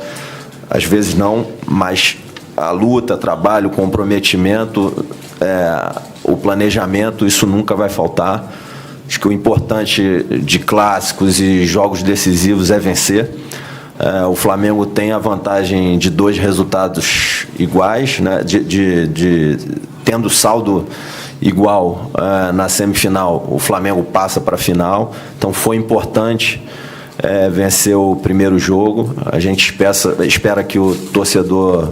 às vezes não, mas a luta, trabalho, o comprometimento, o planejamento, isso nunca vai faltar. Acho que o importante de clássicos e jogos decisivos é vencer. O Flamengo tem a vantagem de 2 resultados iguais, né? Tendo saldo igual na semifinal, o Flamengo passa para a final. Então foi importante vencer o primeiro jogo. A gente espera que o torcedor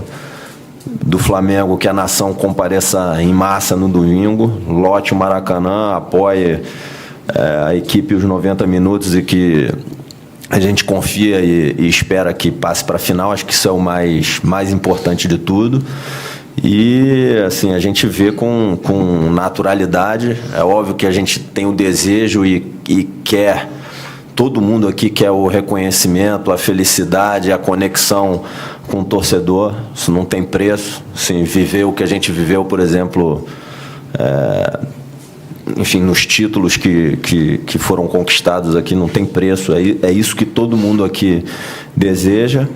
do Flamengo, que a nação compareça em massa no domingo, lote o Maracanã, apoie a equipe os 90 minutos e que a gente confia e espera que passe para a final. Acho que isso é o mais importante de tudo. E assim, a gente vê com naturalidade. É óbvio que a gente tem o desejo e quer, todo mundo aqui quer o reconhecimento, a felicidade, a conexão com o torcedor. Isso não tem preço. Assim, viver o que a gente viveu, por exemplo, enfim, nos títulos que foram conquistados aqui, não tem preço. É isso que todo mundo aqui deseja.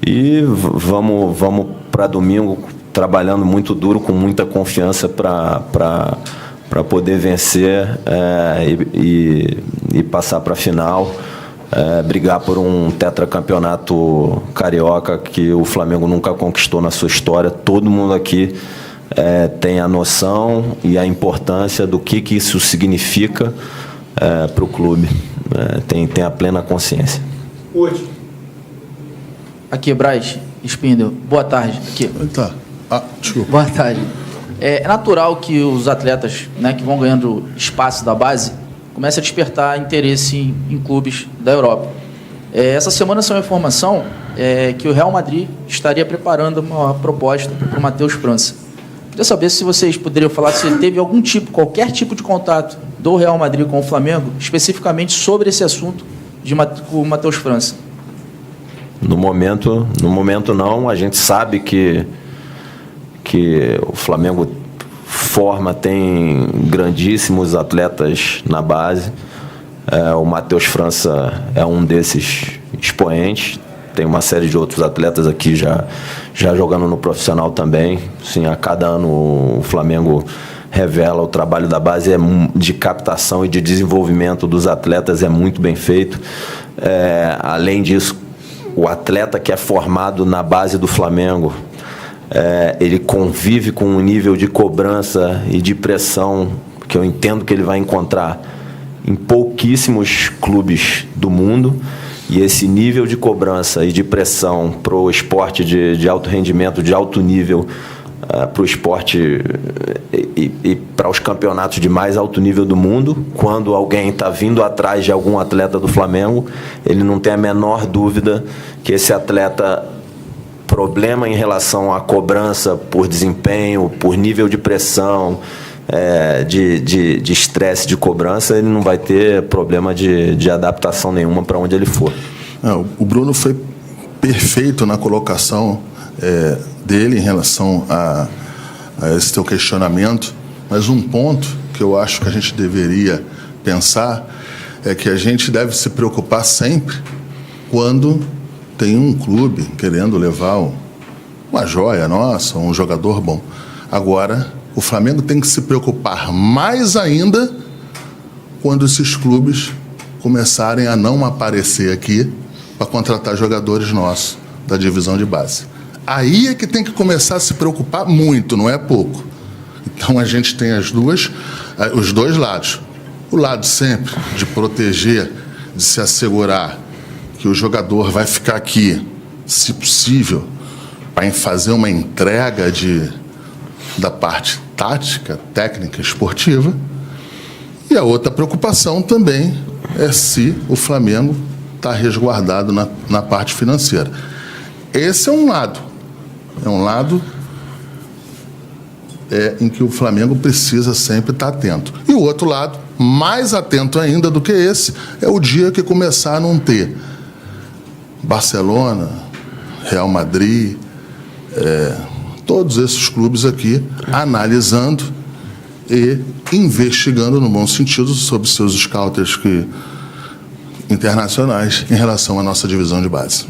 E vamos para domingo trabalhando muito duro, com muita confiança para poder vencer e passar para a final, brigar por um tetracampeonato carioca que o Flamengo nunca conquistou na sua história. Todo mundo aqui tem a noção e a importância do que isso significa para o clube. Tem a plena consciência. Hoje. Aqui, Braz Spindel. Boa tarde. Aqui. Tá. Desculpa. Boa tarde. É natural que os atletas, né, que vão ganhando espaço da base comecem a despertar interesse em clubes da Europa. Essa semana saiu a informação que o Real Madrid estaria preparando uma proposta para o Matheus França. Queria saber se vocês poderiam falar se teve qualquer tipo de contato do Real Madrid com o Flamengo, especificamente sobre esse assunto com o Matheus França. No momento não. A gente sabe que o Flamengo tem grandíssimos atletas na base. O Matheus França é um desses expoentes. Tem uma série de outros atletas aqui já jogando no profissional também. Sim, a cada ano o Flamengo revela o trabalho da base de captação e de desenvolvimento dos atletas é muito bem feito. Além disso, o atleta que é formado na base do Flamengo, ele convive com um nível de cobrança e de pressão que eu entendo que ele vai encontrar em pouquíssimos clubes do mundo. E esse nível de cobrança e de pressão para o esporte de alto rendimento, de alto nível, para o esporte e para os campeonatos de mais alto nível do mundo, quando alguém está vindo atrás de algum atleta do Flamengo, ele não tem a menor dúvida que esse atleta, problema em relação à cobrança por desempenho, por nível de pressão, de estresse de cobrança, ele não vai ter problema de adaptação nenhuma para onde ele for. O Bruno foi perfeito na colocação dele em relação a esse teu questionamento, mas um ponto que eu acho que a gente deveria pensar é que a gente deve se preocupar sempre quando tem um clube querendo levar uma joia nossa, um jogador bom. Agora, o Flamengo tem que se preocupar mais ainda quando esses clubes começarem a não aparecer aqui para contratar jogadores nossos da divisão de base. Aí é que tem que começar a se preocupar muito, não é pouco. Então a gente tem os dois lados. O lado sempre de proteger, de se assegurar que o jogador vai ficar aqui, se possível, para fazer uma entrega da parte tática, técnica, esportiva. E a outra preocupação também é se o Flamengo está resguardado na parte financeira. Esse é um lado. É um lado em que o Flamengo precisa sempre estar atento. E o outro lado, mais atento ainda do que esse, é o dia que começar a não ter Barcelona, Real Madrid, todos esses clubes aqui analisando e investigando, no bom sentido, sobre seus scouters internacionais em relação à nossa divisão de base.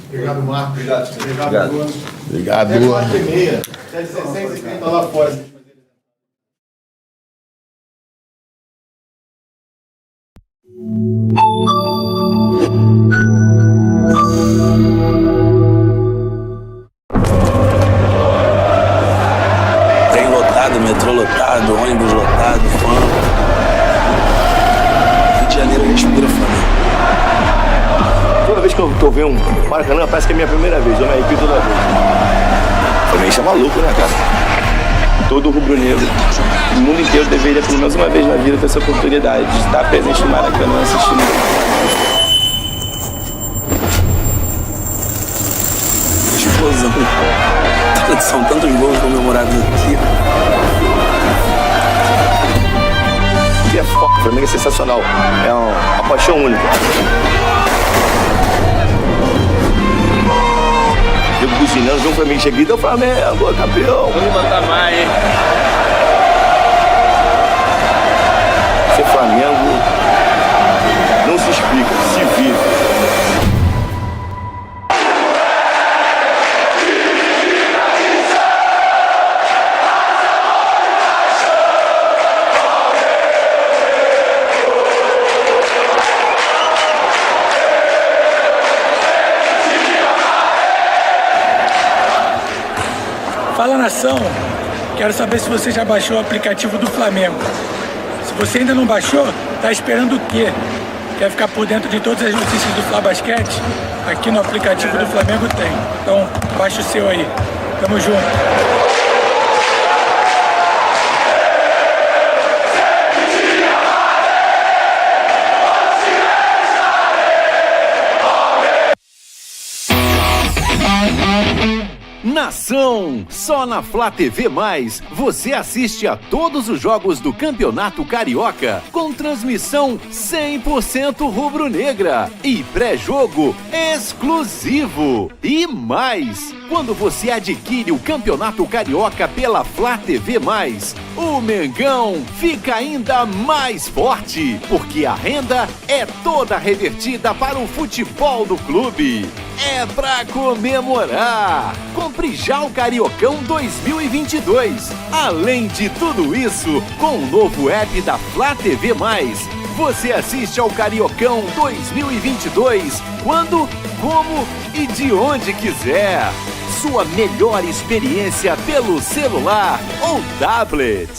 Obrigado, Marcos. Obrigado. Obrigado. 4h30. 7h60 lá fora. Trem lotado, metrô lotado, ônibus lotado, fã. Rio de Janeiro respira Flamengo. Toda vez que eu venho um Maracanã, parece que é a minha primeira vez, eu me arrepio toda vez. Flamengo é maluco, né, cara? Todo rubro-negro, o mundo inteiro deveria, pelo menos uma vez na vida, ter essa oportunidade de estar presente no Maracanã assistindo. Explosão. São tantos gols comemorados aqui. E é foda, o Flamengo é sensacional. É uma paixão única. Eu buzinando, vem um Flamengo chegando, é o Flamengo, campeão. Vamos levantar mais, hein? Ser Flamengo não se explica, se vive. Fala, nação, quero saber se você já baixou o aplicativo do Flamengo. Se você ainda não baixou, tá esperando o quê? Quer ficar por dentro de todas as notícias do Fla Basquete? Aqui no aplicativo do Flamengo tem. Então, baixa o seu aí. Tamo junto. Nação! Só na Flá TV+, você assiste a todos os jogos do Campeonato Carioca, com transmissão 100% rubro-negra e pré-jogo exclusivo. E mais, quando você adquire o Campeonato Carioca pela Flá TV+, o Mengão fica ainda mais forte, porque a renda é toda revertida para o futebol do clube. É pra comemorar! Compre já o Cariocão 2022. Além de tudo isso, com o novo app da Flá TV+, você assiste ao Cariocão 2022 quando, como e de onde quiser. Sua melhor experiência pelo celular ou tablet.